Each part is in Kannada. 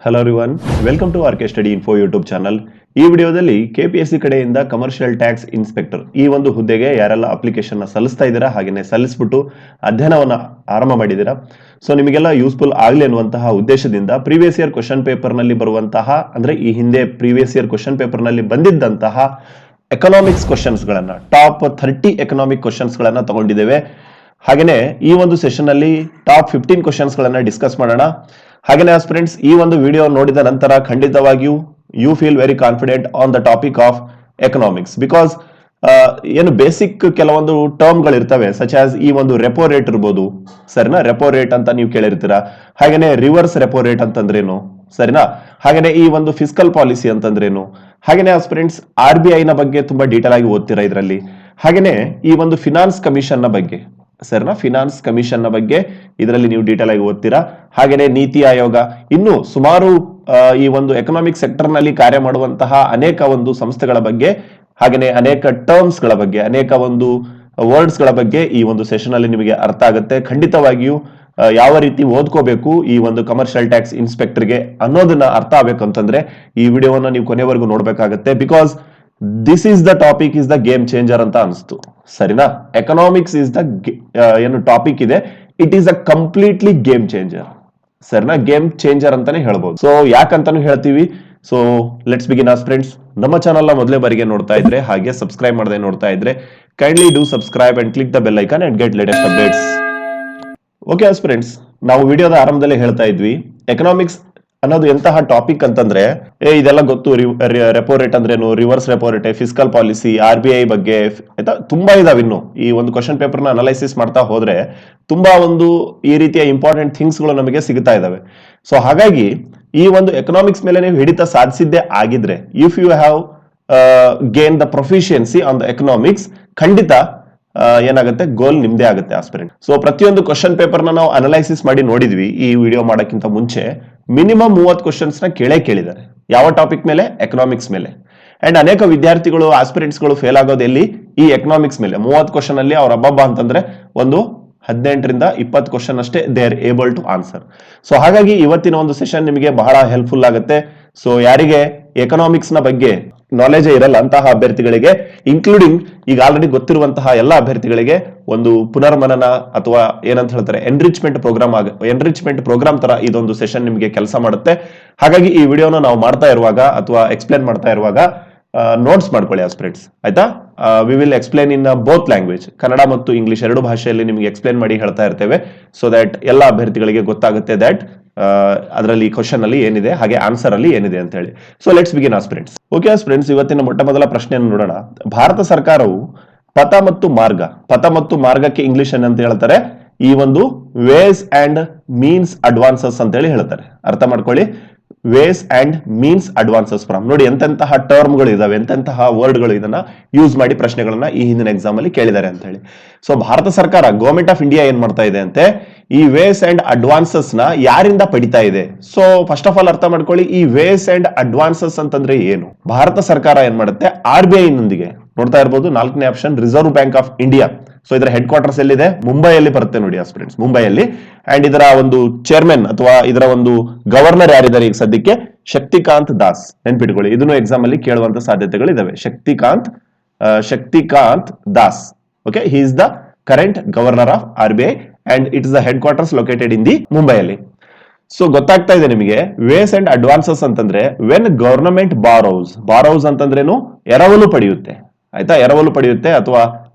Hello everyone, welcome to RK study info YouTube channel. ಈ ವಿಡಿಯೋದಲ್ಲಿ ಕೆಪಿಎಸ್ಸಿ ಕಡೆಯಿಂದ ಕಮರ್ಷಿಯಲ್ ಟ್ಯಾಕ್ಸ್ ಇನ್ಸ್ಪೆಕ್ಟರ್ ಈ ಒಂದು ಹುದ್ದೆಗೆ ಯಾರೆಲ್ಲ ಅಪ್ಲಿಕೇಶನ್ ಸಲ್ಲಿಸ್ತಾ ಇದ್ದೀರಾ, ಹಾಗೆಯೇ ಸಲ್ಲಿಸ್ಬಿಟ್ಟು ಅಧ್ಯಯನವನ್ನು ಆರಂಭ ಮಾಡಿದ್ದೀರಾ, ಸೊ ನಿಮಗೆಲ್ಲ ಯೂಸ್ಫುಲ್ ಆಗಲಿ ಅನ್ನುವಂತಹ ಉದ್ದೇಶದಿಂದ ಪ್ರೀವಿಯಸ್ ಇಯರ್ ಕ್ವಶನ್ ಪೇಪರ್ ನಲ್ಲಿ ಬರುವಂತಹ, ಅಂದ್ರೆ ಈ ಹಿಂದೆ ಪ್ರೀವಿಯಸ್ ಇಯರ್ ಕ್ವಶನ್ ಪೇಪರ್ ನಲ್ಲಿ ಬಂದಿದ್ದಂತಹ ಎಕನಾಮಿಕ್ಸ್ ಕ್ವಶನ್ಸ್ ಗಳನ್ನ, ಟಾಪ್ 30 ಎಕನಾಮಿಕ್ ಕ್ವಶನ್ಸ್ ಗಳನ್ನ ತಗೊಂಡಿದ್ದೇವೆ. ಹಾಗೇನೆ ಈ ಒಂದು ಸೆಷನ್ ಅಲ್ಲಿ ಟಾಪ್ 15 ಕ್ವಶನ್ಸ್ ಗಳನ್ನ ಡಿಸ್ಕಸ್ ಮಾಡೋಣ. ಹಾಗೇನೆ ಆಸ್ಪಿರೆಂಟ್ಸ್, ಈ ಒಂದು ವಿಡಿಯೋ ನೋಡಿದ ನಂತರ ಖಂಡಿತವಾಗಿಯೂ you feel very confident on the topic of economics, because ಏನು ಬೇಸಿಕ್ ಕೆಲವೊಂದು ಟರ್ಮ್ ಗಳಿರ್ತವೆ, ಸಚ್ ಆಸ್ ಈ ಒಂದು ರೆಪೋ ರೇಟ್ ಇರ್ಬೋದು, ಸರಿನಾ? ರೆಪೋ ರೇಟ್ ಅಂತ ನೀವು ಕೇಳಿರ್ತೀರಾ. ಹಾಗೇನೆ ರಿವರ್ಸ್ ರೆಪೋ ರೇಟ್ ಅಂತಂದ್ರೇನು, ಸರಿನಾ? ಹಾಗೇನೆ ಈ ಒಂದು ಫಿಸ್ಕಲ್ ಪಾಲಿಸಿ ಅಂತಂದ್ರೇನು, ಹಾಗೇನೆ ಆಸ್ಪಿರೆಂಟ್ಸ್ RBI ನ ಬಗ್ಗೆ ತುಂಬಾ ಡೀಟೇಲ್ ಆಗಿ ಓದ್ತೀರಾ ಇದರಲ್ಲಿ. ಹಾಗೇನೆ ಈ ಒಂದು ಫಿನಾನ್ಸ್ ಕಮಿಷನ್ ನ ಬಗ್ಗೆ, ಸರಿನಾ? ಫಿನಾನ್ಸ್ ಕಮಿಷನ್ ನ ಬಗ್ಗೆ ಇದರಲ್ಲಿ ನೀವು ಡೀಟೇಲ್ ಆಗಿ ಓದ್ತೀರಾ. ಹಾಗೇನೆ ನೀತಿ ಆಯೋಗ, ಇನ್ನು ಸುಮಾರು ಈ ಒಂದು ಎಕನಾಮಿಕ್ ಸೆಕ್ಟರ್ ನಲ್ಲಿ ಕಾರ್ಯ ಮಾಡುವಂತಹ ಅನೇಕ ಒಂದು ಸಂಸ್ಥೆಗಳ ಬಗ್ಗೆ, ಹಾಗೇನೆ ಅನೇಕ ಟರ್ಮ್ಸ್ ಗಳ ಬಗ್ಗೆ, ಅನೇಕ ಒಂದು ವರ್ಡ್ಸ್ ಗಳ ಬಗ್ಗೆ ಈ ಒಂದು ಸೆಷನ್ ಅಲ್ಲಿ ನಿಮಗೆ ಅರ್ಥ ಆಗುತ್ತೆ. ಖಂಡಿತವಾಗಿಯೂ ಯಾವ ರೀತಿ ಓದ್ಕೋಬೇಕು ಈ ಒಂದು ಕಮರ್ಷಿಯಲ್ ಟ್ಯಾಕ್ಸ್ ಇನ್ಸ್ಪೆಕ್ಟರ್ಗೆ ಅನ್ನೋದನ್ನ ಅರ್ಥ ಆಗ್ಬೇಕಂತಂದ್ರೆ ಈ ವಿಡಿಯೋವನ್ನ ನೀವು ಕೊನೆವರೆಗೂ ನೋಡ್ಬೇಕಾಗತ್ತೆ. Because this is the topic is the game changer ಅಂತ ಅನಿಸ್ತು, ಸರಿನಾ? ಎಕನಾಮಿಕ್ಸ್ ಇಸ್ ದ ಏನು ಟಾಪಿಕ್ ಇದೆ, it is a completely game changer, ಸರಿನಾ? ಗೇಮ್ ಚೇಂಜರ್ ಅಂತಾನೆ ಹೇಳ್ಬೋದು. ಸೊ ಯಾಕಂತಾನು ಹೇಳ್ತೀವಿ. So let's begin as friends. ನಮ್ಮ ಚಾನಲ್ ನ ಮೊದಲೇ ಬಾರಿಗೆ ನೋಡ್ತಾ ಇದ್ರೆ, ಹಾಗೆ ಸಬ್ಸ್ಕ್ರೈಬ್ ಮಾಡದೆ ನೋಡ್ತಾ ಇದ್ರೆ, kindly do subscribe and click the bell icon and get latest updates. Okay as friends, ನಾವು ವಿಡಿಯೋದ ಆರಂಭದಲ್ಲಿ ಹೇಳ್ತಾ ಇದ್ವಿ ಎಕನಾಮಿಕ್ಸ್ ಅನ್ನೋದು ಎಂತಹ ಟಾಪಿಕ್ ಅಂತಂದ್ರೆ, ಇದೆಲ್ಲ ಗೊತ್ತು, ರೆಪೋ ರೇಟ್ ಅಂದ್ರೇನು, reverse repo rate, fiscal policy, RBI ಬಗ್ಗೆ ಆಯ್ತಾ, ತುಂಬಾ ಇದಾವೆ. ಇನ್ನು ಈ ಒಂದು ಕ್ವಶನ್ ಪೇಪರ್ ನ ಅನಲೈಸಿಸ್ ಮಾಡ್ತಾ ಹೋದ್ರೆ ತುಂಬಾ ಒಂದು ಈ ರೀತಿಯ ಇಂಪಾರ್ಟೆಂಟ್ ಥಿಂಗ್ಸ್ ಗಳು ನಮಗೆ ಸಿಗ್ತಾ ಇದಾವೆ. ಸೊ ಹಾಗಾಗಿ ಈ ಒಂದು ಎಕನಾಮಿಕ್ಸ್ ಮೇಲೆ ನೀವು ಹಿಡಿತ ಸಾಧಿಸಿದ್ದೇ ಆಗಿದ್ರೆ, if you have gain the proficiency on the economics, ಖಂಡಿತ ಏನಾಗುತ್ತೆ, ಗೋಲ್ ನಿಮ್ದೇ ಆಗುತ್ತೆ ಆಸ್ಪಿರೆಂಟ್. ಸೊ ಪ್ರತಿಯೊಂದು ಕ್ವಶನ್ ಪೇಪರ್ ನಾವು ಅನಲೈಸಿಸ್ ಮಾಡಿ ನೋಡಿದ್ವಿ. ಈ ವಿಡಿಯೋ ಮಾಡೋಕ್ಕಿಂತ ಮುಂಚೆ ಮಿನಿಮಮ್ 30 ಕ್ವಶನ್ಸ್ ನ ಕೇಳಿದ್ದಾರೆ. ಯಾವ ಟಾಪಿಕ್ ಮೇಲೆ? ಎಕನಾಮಿಕ್ಸ್ ಮೇಲೆ. ಅಂಡ್ ಅನೇಕ ವಿದ್ಯಾರ್ಥಿಗಳು, ಆಸ್ಪಿರೆಂಟ್ಸ್ ಗಳು ಫೇಲ್ ಆಗೋದು ಎಲ್ಲಿ? ಈ ಎಕನಾಮಿಕ್ಸ್ ಮೇಲೆ. 30 ಕ್ವಶನ್ ಅಲ್ಲಿ ಅವ್ರ ಹಬ್ಬ ಅಂತಂದ್ರೆ ಒಂದು 18ರಿಂದ 20 ಕ್ವಶನ್ ಅಷ್ಟೇ they are able to answer. So ಹಾಗಾಗಿ ಇವತ್ತಿನ ಒಂದು ಸೆಷನ್ ನಿಮಗೆ ಬಹಳ ಹೆಲ್ಪ್ಫುಲ್ ಆಗುತ್ತೆ. ಸೊ ಯಾರಿಗೆ ಎಕನಾಮಿಕ್ಸ್ ನ ಬಗ್ಗೆ ನಾಲೆಜ್ ಇರಲ್ಲ ಅಂತಹ ಅಭ್ಯರ್ಥಿಗಳಿಗೆ, ಇನ್ಕ್ಲೂಡಿಂಗ್ ಈಗ ಆಲ್ರೆಡಿ ಗೊತ್ತಿರುವಂತಹ ಎಲ್ಲ ಅಭ್ಯರ್ಥಿಗಳಿಗೆ ಒಂದು ಪುನರ್ಮನನ ಅಥವಾ ಏನಂತ ಹೇಳ್ತಾರೆ ಎನ್ರಿಚ್ಮೆಂಟ್ ಪ್ರೋಗ್ರಾಮ್ ತರ ಇದೊಂದು ಸೆಷನ್ ನಿಮಗೆ ಕೆಲಸ ಮಾಡುತ್ತೆ. ಹಾಗಾಗಿ ಈ ವಿಡಿಯೋನ ನಾವು ಮಾಡ್ತಾ ಇರುವಾಗ ಅಥವಾ ಎಕ್ಸ್ಪ್ಲೇನ್ ಮಾಡ್ತಾ ಇರುವಾಗ ನೋಟ್ಸ್ ಮಾಡ್ಕೊಳ್ಳಿ ಆಸ್ಪಿರೆಂಟ್ಸ್, ಆಯ್ತಾ? We will explain in both language, Kannada ಮತ್ತು ಇಂಗ್ಲಿಷ್ ಎರಡು ಭಾಷೆಯಲ್ಲಿ ನಿಮಗೆ ಎಕ್ಸ್ಪ್ಲೇನ್ ಮಾಡಿ ಹೇಳ್ತಾ ಇರ್ತೇವೆ. ಸೊ ದಟ್ ಎಲ್ಲ ಅಭ್ಯರ್ಥಿಗಳಿಗೆ ಗೊತ್ತಾಗುತ್ತೆ ದಟ್ ಅದರಲ್ಲಿ ಕ್ವಶನ್ ಅಲ್ಲಿ ಏನಿದೆ, ಹಾಗೆ ಆನ್ಸರ್ ಅಲ್ಲಿ ಏನಿದೆ ಅಂತ ಹೇಳಿ. So let's begin aspirants. Okay aspirants, ಇವತ್ತಿನ ಮೊಟ್ಟ ಮೊದಲ ಪ್ರಶ್ನೆಯನ್ನು ನೋಡೋಣ. ಭಾರತ ಸರ್ಕಾರವು ಪಥ ಮತ್ತು ಮಾರ್ಗಕ್ಕೆ ಇಂಗ್ಲಿಷ್ ಅಂತ ಹೇಳ್ತಾರೆ, ಈ ಒಂದು ವೇಸ್ ಅಂಡ್ ಮೀನ್ಸ್ ಅಡ್ವಾನ್ಸಸ್ ಅಂತ ಹೇಳಿ ಹೇಳ್ತಾರೆ. ಅರ್ಥ ಮಾಡ್ಕೊಳ್ಳಿ, ways and means advances from. ನೋಡಿ ಎಂತೆಂತಹ ಟರ್ಮ್ ಗಳು ಇದಾವೆ, ಎಂತೆಂತಹ ವರ್ಡ್ ಗಳು ಇದನ್ನ ಯೂಸ್ ಮಾಡಿ ಪ್ರಶ್ನೆಗಳನ್ನ ಈ ಹಿಂದಿನ ಎಕ್ಸಾಮ್ ಅಲ್ಲಿ ಕೇಳಿದ್ದಾರೆ ಅಂತ ಹೇಳಿ. ಸೊ ಭಾರತ ಸರ್ಕಾರ, ಗವರ್ಮೆಂಟ್ ಆಫ್ ಇಂಡಿಯಾ ಏನ್ ಮಾಡ್ತಾ ಇದೆ ಅಂತೆ, ಈ ವೇಸ್ ಅಂಡ್ ಅಡ್ವಾನ್ಸಸ್ ನ ಯಾರಿಂದ ಪಡಿತಾ ಇದೆ? ಸೊ ಫಸ್ಟ್ ಆಫ್ ಆಲ್ ಅರ್ಥ ಮಾಡ್ಕೊಳ್ಳಿ, ಈ ವೇಸ್ ಅಂಡ್ ಅಡ್ವಾನ್ಸಸ್ ಅಂತಂದ್ರೆ ಏನು? ಭಾರತ ಸರ್ಕಾರ ಏನ್ ಮಾಡುತ್ತೆ, RBI ನೊಂದಿಗೆ, ನೋಡ್ತಾ ಇರಬಹುದು 4ನೇ option, reserve bank of India. So ಇದರ ಹೆಡ್ ಕ್ವಾರ್ಟರ್ಸ್ ಎಲ್ಲಿದೆ? ಮುಂಬೈಯಲ್ಲಿ ಬರುತ್ತೆ ನೋಡಿ ಆಸ್ಪಿರೆಂಟ್ಸ್, ಮುಂಬೈಯಲ್ಲಿ. ಅಂಡ್ ಇದರ ಒಂದು ಚೇರ್ಮನ್ ಅಥವಾ ಇದರ ಒಂದು ಗವರ್ನರ್ ಯಾರಿದ್ದಾರೆ ಈಗ ಸದ್ಯಕ್ಕೆ? ಶಕ್ತಿಕಾಂತ್ ದಾಸ್. ನೆನ್ಪಿಟ್ಕೊಳ್ಳಿ, ಇದನ್ನು ಎಕ್ಸಾಮ್ ಅಲ್ಲಿ ಕೇಳುವಂತ ಸಾಧ್ಯತೆಗಳು ಇದಾವೆ. Shaktikanta Das. Okay, he is the current governor of RBI and it is the head quarters located in the ಮುಂಬೈಯಲ್ಲಿ. ಸೊ ಗೊತ್ತಾಗ್ತಾ ಇದೆ ನಿಮಗೆ, ವೇಸ್ ಅಂಡ್ ಅಡ್ವಾನ್ಸಸ್ ಅಂತಂದ್ರೆ ವೆನ್ ಗವರ್ನಮೆಂಟ್ ಬಾರೋಸ್ ಅಂತಂದ್ರೇನು? ಎರವಲು ಪಡೆಯುತ್ತೆ, ಆಯ್ತಾ? ಎರವಲು ಪಡೆಯುತ್ತೆ ಅಥವಾ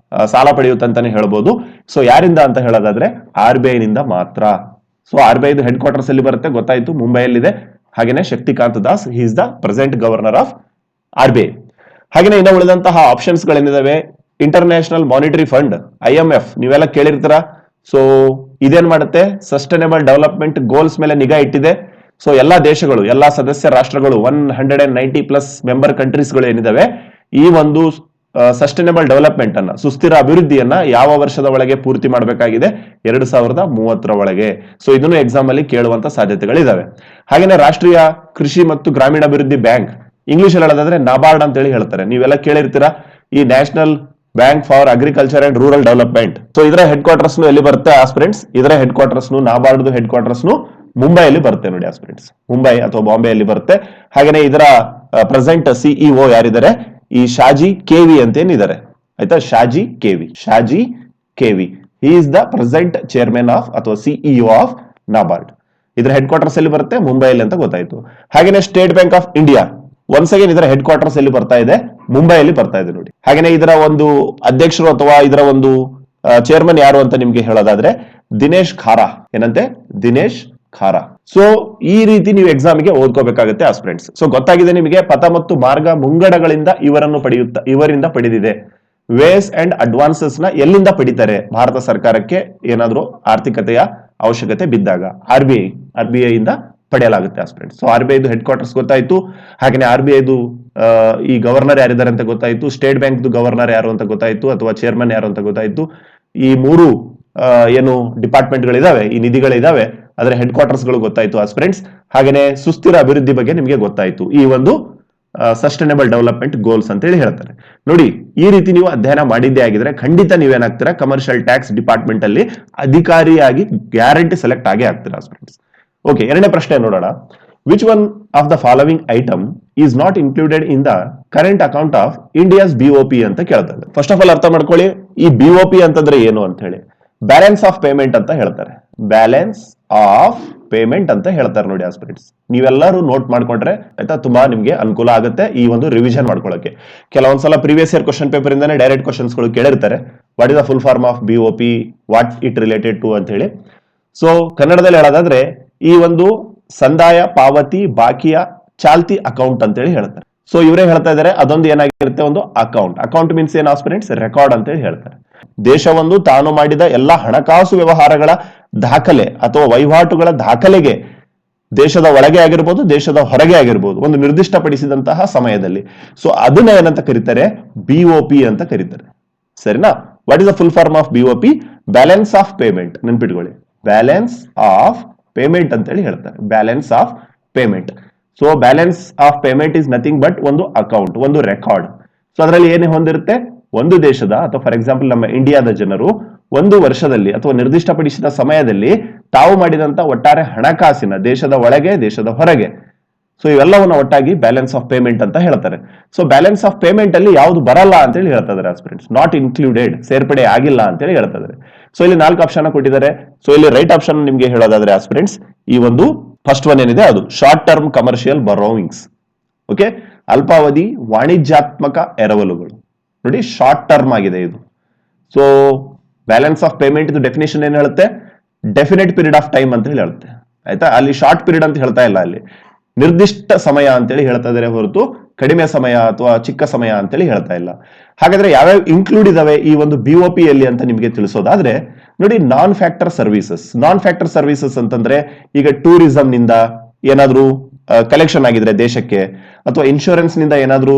ಸಾಲ ಪಡೆಯುತ್ತೆ ಅಂತಾನೆ ಹೇಳ್ಬೋದು. ಸೊ ಯಾರಿಂದ ಅಂತ ಹೇಳೋದಾದ್ರೆ RBI ನಿಂದ ಮಾತ್ರ. ಸೊ RBI ಹೆಡ್ ಕ್ವಾರ್ಟರ್ಸ್ ಎಲ್ಲಿ ಬರುತ್ತೆ ಗೊತ್ತಾಯ್ತು, ಮುಂಬೈಯಲ್ಲಿದೆ. ಹಾಗೇನೆ Shaktikanta Das, he is the present governor of RBI. ಹಾಗೇನೆ ಇನ್ನು ಉಳಿದಂತಹ ಆಪ್ಷನ್ಸ್ ಗಳೇನಿದಾವೆ, ಇಂಟರ್ನ್ಯಾಷನಲ್ ಮಾನಿಟರಿ ಫಂಡ್, IMF, ನೀವೆಲ್ಲ ಕೇಳಿರ್ತೀರಾ. ಸೊ ಇದೇನ್ ಮಾಡುತ್ತೆ, ಸಸ್ಟೈನಬಲ್ ಡೆವಲಪ್ಮೆಂಟ್ ಗೋಲ್ಸ್ ಮೇಲೆ ನಿಗಾ ಇಟ್ಟಿದೆ. ಸೊ ಎಲ್ಲಾ ದೇಶಗಳು, ಎಲ್ಲಾ ಸದಸ್ಯ ರಾಷ್ಟ್ರಗಳು, 190+ ಮೆಂಬರ್ ಕಂಟ್ರೀಸ್ ಗಳು ಏನಿದಾವೆ, ಈ ಒಂದು ಸಸ್ಟೈನಬಲ್ ಡೆವಲಪ್ಮೆಂಟ್ ಅನ್ನ, ಸುಸ್ಥಿರ ಅಭಿವೃದ್ಧಿಯನ್ನ ಯಾವ ವರ್ಷದ ಒಳಗೆ ಪೂರ್ತಿ ಮಾಡಬೇಕಾಗಿದೆ? 2030ರ ಒಳಗೆ. ಸೊ ಇದನ್ನು ಎಕ್ಸಾಮ್ ಅಲ್ಲಿ ಕೇಳುವಂತ ಸಾಧ್ಯತೆಗಳಿದಾವೆ. ಹಾಗೇನೆ ರಾಷ್ಟ್ರೀಯ ಕೃಷಿ ಮತ್ತು ಗ್ರಾಮೀಣಾಭಿವೃದ್ಧಿ ಬ್ಯಾಂಕ್, ಇಂಗ್ಲಿಷ್ ಅಲ್ಲಿ ಹೇಳೋದಾದ್ರೆ ನಾಬಾರ್ಡ್ ಅಂತ ಹೇಳಿ ಹೇಳ್ತಾರೆ. ನೀವೆಲ್ಲ ಕೇಳಿರ್ತೀರಾ, ಈ national bank for agriculture and rural development. So ಇದರ ಹೆಡ್ ಕ್ವಾರ್ಟರ್ಸ್ ಎಲ್ಲಿ ಬರುತ್ತೆ ಆಸ್ಪಿರೆಂಟ್ಸ್? ಇದರ head quarters, NABARD head quarters ಮುಂಬೈಯಲ್ಲಿ ಬರುತ್ತೆ ನೋಡಿ ಆಸ್ಪಿರೆಂಟ್ಸ್, ಮುಂಬೈ ಅಥವಾ ಬಾಂಬೆಯಲ್ಲಿ ಬರುತ್ತೆ. ಹಾಗೇನೆ ಇದರ ಪ್ರೆಸೆಂಟ್ ಸಿಇಒ ಯಾರಿದ್ದಾರೆ, ಈ ಶಾಜಿ ಕೆವಿ ಅಂತ ಏನಿದ್ದಾರೆ ಆಯ್ತಾ, Shaji K V he is the present chairman of ಅಥವಾ ಸಿಇಒ ಆಫ್ ನಾಬಾರ್ಡ್. ಇದರ ಹೆಡ್ ಕ್ವಾರ್ಟರ್ಸ್ ಎಲ್ಲಿ ಬರುತ್ತೆ, ಮುಂಬೈಯಲ್ಲಿ ಅಂತ ಗೊತ್ತಾಯ್ತು. ಹಾಗೇನೆ State Bank of India once again ಇದರ ಹೆಡ್ ಕ್ವಾರ್ಟರ್ಸ್ ಎಲ್ಲಿ ಬರ್ತಾ ಇದೆ, ಮುಂಬೈಯಲ್ಲಿ ಬರ್ತಾ ಇದೆ ನೋಡಿ. ಹಾಗೇನೆ ಇದರ ಒಂದು ಅಧ್ಯಕ್ಷರು ಅಥವಾ ಇದರ ಒಂದು ಚೇರ್ಮನ್ ಯಾರು ಅಂತ ನಿಮ್ಗೆ ಹೇಳೋದಾದ್ರೆ ದಿನೇಶ್ ಖಾರಾ, ಏನಂತೆ ದಿನೇಶ್ ಖಾರಾ. ಸೊ ಈ ರೀತಿ ನೀವು ಎಕ್ಸಾಮ್ಗೆ ಓದ್ಕೋಬೇಕಾಗುತ್ತೆ ಆಸ್ಪಿರೆಂಟ್ಸ್. ಸೊ ಗೊತ್ತಾಗಿದೆ ನಿಮಗೆ ಪಥ ಮತ್ತು ಮಾರ್ಗ ಮುಂಗಡಗಳಿಂದ ಇವರಿಂದ ಪಡೆದಿದೆ. ವೇಸ್ ಅಂಡ್ ಅಡ್ವಾನ್ಸಸ್ ನ ಎಲ್ಲಿಂದ ಪಡಿತಾರೆ, ಭಾರತ ಸರ್ಕಾರಕ್ಕೆ ಏನಾದ್ರೂ ಆರ್ಥಿಕತೆಯ ಅವಶ್ಯಕತೆ ಬಿದ್ದಾಗ ಆರ್ ಬಿ ಐ ಇಂದ ಪಡೆಯಲಾಗುತ್ತೆ ಆಸ್ಪಿರೆಂಟ್ಸ್. ಸೊ ಆರ್ ಬಿ ಐದು ಹೆಡ್ ಕ್ವಾರ್ಟರ್ಸ್ ಗೊತ್ತಾಯ್ತು. ಹಾಗೆ ಆರ್ ಬಿ ಐದು ಈ ಗವರ್ನರ್ ಯಾರಿದ್ದಾರೆ ಅಂತ ಗೊತ್ತಾಯ್ತು, ಸ್ಟೇಟ್ ಬ್ಯಾಂಕ್ ಗವರ್ನರ್ ಯಾರು ಅಂತ ಗೊತ್ತಾಯ್ತು ಅಥವಾ ಚೇರ್ಮನ್ ಯಾರು ಅಂತ ಗೊತ್ತಾಯ್ತು. ಈ ಮೂರು ಏನು ಡಿಪಾರ್ಟ್ಮೆಂಟ್ ಗಳಿದಾವೆ, ಈ ನಿಧಿಗಳಿದಾವೆ, ಅದರ ಹೆಡ್ ಕ್ವಾರ್ಟರ್ಸ್ ಗಳು ಗೊತ್ತಾಯ್ತು ಆಸ್ಪಿರೆಂಟ್ಸ್. ಹಾಗೇನೆ ಸುಸ್ಥಿರ ಅಭಿವೃದ್ಧಿ ಬಗ್ಗೆ ನಿಮಗೆ ಗೊತ್ತಾಯ್ತು, ಈ ಒಂದು ಸಸ್ಟೈನಬಲ್ ಡೆವಲಪ್ಮೆಂಟ್ ಗೋಲ್ಸ್ ಅಂತ ಹೇಳಿ ಹೇಳ್ತಾರೆ ನೋಡಿ. ಈ ರೀತಿ ನೀವು ಅಧ್ಯಯನ ಮಾಡಿದ್ದೇ ಆಗಿದ್ರೆ ಖಂಡಿತ ನೀವೇನಾಗ್ತೀರಾ, ಕಮರ್ಷಿಯಲ್ ಟ್ಯಾಕ್ಸ್ ಡಿಪಾರ್ಟ್ಮೆಂಟ್ ಅಲ್ಲಿ ಅಧಿಕಾರಿಯಾಗಿ ಗ್ಯಾರಂಟಿ ಸೆಲೆಕ್ಟ್ ಆಗೇ ಆಗ್ತೀರಾ ಆಸ್ಪಿರೆಂಟ್ಸ್. ಓಕೆ, ಎರಡನೇ ಪ್ರಶ್ನೆ ನೋಡೋಣ. Which one of the following item is not included in the current account of India's BOP ಅಂತ ಕೇಳ್ತಾರೆ. ಫಸ್ಟ್ ಆಫ್ ಆಲ್ ಅರ್ಥ ಮಾಡ್ಕೊಳ್ಳಿ, ಈ ಬಿಒಪಿ ಅಂತಂದ್ರೆ ಏನು ಅಂತ ಹೇಳಿ. ಬ್ಯಾಲೆನ್ಸ್ ಆಫ್ ಪೇಮೆಂಟ್ ಅಂತ ಹೇಳ್ತಾರೆ, ಬ್ಯಾಲೆನ್ಸ್ ಆಫ್ ಪೇಮೆಂಟ್ ಅಂತ ಹೇಳ್ತಾರೆ ನೋಡಿ ಆಸ್ಪಿರೆಂಟ್ಸ್. ನೀವೆಲ್ಲರೂ ನೋಟ್ ಮಾಡ್ಕೊಂಡ್ರೆ ಆಯ್ತಾ, ತುಂಬಾ ನಿಮ್ಗೆ ಅನುಕೂಲ ಆಗುತ್ತೆ ಈ ಒಂದು ರಿವಿಷನ್ ಮಾಡ್ಕೊಳ್ಳೋಕೆ. ಕೆಲವೊಂದ್ಸಲ ಪ್ರೀವಿಯಸ್ ಇಯರ್ ಕ್ವಶನ್ ಪೇಪರ್ ಇಂದಾನೆ ಡೈರೆಕ್ಟ್ ಕ್ವಶನ್ಸ್ ಗಳು ಕೇಳಿರ್ತಾರೆ. What is the full form of BOP, what it related to ಅಂತ ಹೇಳಿ. ಸೊ ಕನ್ನಡದಲ್ಲಿ ಹೇಳೋದಾದ್ರೆ ಈ ಒಂದು ಸಂದಾಯ ಪಾವತಿ ಬಾಕಿಯ ಚಾಲ್ತಿ ಅಕೌಂಟ್ ಅಂತ ಹೇಳಿ ಹೇಳ್ತಾರೆ. ಸೊ ಇವರೇ ಹೇಳ್ತಾ ಇದ್ದಾರೆ ಅದೊಂದು ಏನಾಗಿರುತ್ತೆ, ಒಂದು ಅಕೌಂಟ್ ಮೀನ್ಸ್ ಏನ್ ಆಸ್ಪಿರೆಂಟ್ಸ್, ರೆಕಾರ್ಡ್ ಅಂತ ಹೇಳಿ ಹೇಳ್ತಾರೆ. ದೇಶವೊಂದು ತಾನು ಮಾಡಿದ ಎಲ್ಲ ಹಣಕಾಸು ವ್ಯವಹಾರಗಳ ದಾಖಲೆ ಅಥವಾ ವಹಿವಾಟುಗಳ ದಾಖಲೆಗೆ ದೇಶದ ಒಳಗೆ ಆಗಿರ್ಬೋದು ದೇಶದ ಹೊರಗೆ ಆಗಿರ್ಬೋದು ಒಂದು ನಿರ್ದಿಷ್ಟಪಡಿಸಿದಂತಹ ಸಮಯದಲ್ಲಿ, ಸೊ ಅದನ್ನ ಏನಂತ ಕರೀತಾರೆ, ಬಿಒಪಿ ಅಂತ ಕರೀತಾರೆ. ಸರಿನಾ? What is the full form of BOP? Balance of payment. ನೆನ್ಪಿಟ್ಕೊಳ್ಳಿ, ಬ್ಯಾಲೆನ್ಸ್ ಆಫ್ ಪೇಮೆಂಟ್ ಅಂತ ಹೇಳಿ ಹೇಳ್ತಾರೆ, balance of payment. So balance of payment is nothing but ಒಂದು ಅಕೌಂಟ್, ಒಂದು ರೆಕಾರ್ಡ್. ಸೊ ಅದರಲ್ಲಿ ಏನೇ ಹೊಂದಿರುತ್ತೆ, ಒಂದು ದೇಶದ ಅಥವಾ ಫಾರ್ ಎಕ್ಸಾಂಪಲ್ ನಮ್ಮ ಇಂಡಿಯಾದ ಜನರು ಒಂದು ವರ್ಷದಲ್ಲಿ ಅಥವಾ ನಿರ್ದಿಷ್ಟಪಡಿಸಿದ ಸಮಯದಲ್ಲಿ ತಾವು ಮಾಡಿದಂತ ಒಟ್ಟಾರೆ ಹಣಕಾಸಿನ ದೇಶದ ಒಳಗೆ ದೇಶದ ಹೊರಗೆ, ಸೊ ಇವೆಲ್ಲವನ್ನ ಒಟ್ಟಾಗಿ ಬ್ಯಾಲೆನ್ಸ್ ಆಫ್ ಪೇಮೆಂಟ್ ಅಂತ ಹೇಳ್ತಾರೆ. ಸೊ ಬ್ಯಾಲೆನ್ಸ್ ಆಫ್ ಪೇಮೆಂಟ್ ಅಲ್ಲಿ ಯಾವುದು ಬರಲ್ಲ ಅಂತ ಹೇಳಿ ಹೇಳ್ತಾ ಇದ್ದಾರೆ ಆಸ್ಪಿರೆಂಟ್ಸ್, ನಾಟ್ ಇನ್ಕ್ಲೂಡೆಡ್, ಸೇರ್ಪಡೆ ಆಗಿಲ್ಲ ಅಂತ ಹೇಳಿ ಹೇಳ್ತಾ ಇದ್ದಾರೆ. ಸೊ ಇಲ್ಲಿ 4 ಆಪ್ಷನ್ ಕೊಟ್ಟಿದ್ದಾರೆ. ಸೊ ಇಲ್ಲಿ ರೈಟ್ ಆಪ್ಷನ್ ನಿಮ್ಗೆ ಹೇಳೋದಾದ್ರೆ ಆಸ್ಪಿರೆಂಟ್ಸ್, ಈ ಒಂದು ಫಸ್ಟ್ ಒನ್ ಏನಿದೆ ಅದು ಶಾರ್ಟ್ ಟರ್ಮ್ ಕಮರ್ಷಿಯಲ್ ಬರೋವಿಂಗ್ಸ್. ಓಕೆ, ಅಲ್ಪಾವಧಿ ವಾಣಿಜ್ಯಾತ್ಮಕ ಎರವಲುಗಳು ನೋಡಿ, ಶಾರ್ಟ್ ಟರ್ಮ್ ಆಗಿದೆ ಇದು. ಸೊ ಬ್ಯಾಲೆನ್ಸ್ ಆಫ್ ಪೇಮೆಂಟ್ ಇದು ಡೆಫಿನೇಷನ್ ಏನ್ ಹೇಳುತ್ತೆ, ಡೆಫಿನೆಟ್ ಪೀರಿಯಡ್ ಆಫ್ ಟೈಮ್ ಅಂತ ಹೇಳಿ ಹೇಳುತ್ತೆ ಆಯ್ತಾ. ಅಲ್ಲಿ ಶಾರ್ಟ್ ಪೀರಿಯಡ್ ಅಂತ ಹೇಳ್ತಾ ಇಲ್ಲ, ಅಲ್ಲಿ ನಿರ್ದಿಷ್ಟ ಸಮಯ ಅಂತೇಳಿ ಹೇಳ್ತಾ ಇದ್ದಾರೆ ಹೊರತು ಕಡಿಮೆ ಸಮಯ ಅಥವಾ ಚಿಕ್ಕ ಸಮಯ ಅಂತೇಳಿ ಹೇಳ್ತಾ ಇಲ್ಲ. ಹಾಗಾದ್ರೆ ಯಾವ್ಯಾವ ಇನ್ಕ್ಲೂಡ್ ಇದಾವೆ ಈ ಒಂದು ಬಿಒಪಿ ಅಲ್ಲಿ ಅಂತ ನಿಮಗೆ ತಿಳಿಸೋದಾದ್ರೆ ನೋಡಿ, ನಾನ್ ಫ್ಯಾಕ್ಟರ್ ಸರ್ವಿಸಸ್ ಅಂತಂದ್ರೆ ಈಗ ಟೂರಿಸಂ ನಿಂದ ಏನಾದ್ರೂ ಕಲೆಕ್ಷನ್ ಆಗಿದ್ರೆ ದೇಶಕ್ಕೆ, ಅಥವಾ ಇನ್ಶೂರೆನ್ಸ್ ನಿಂದ ಏನಾದ್ರೂ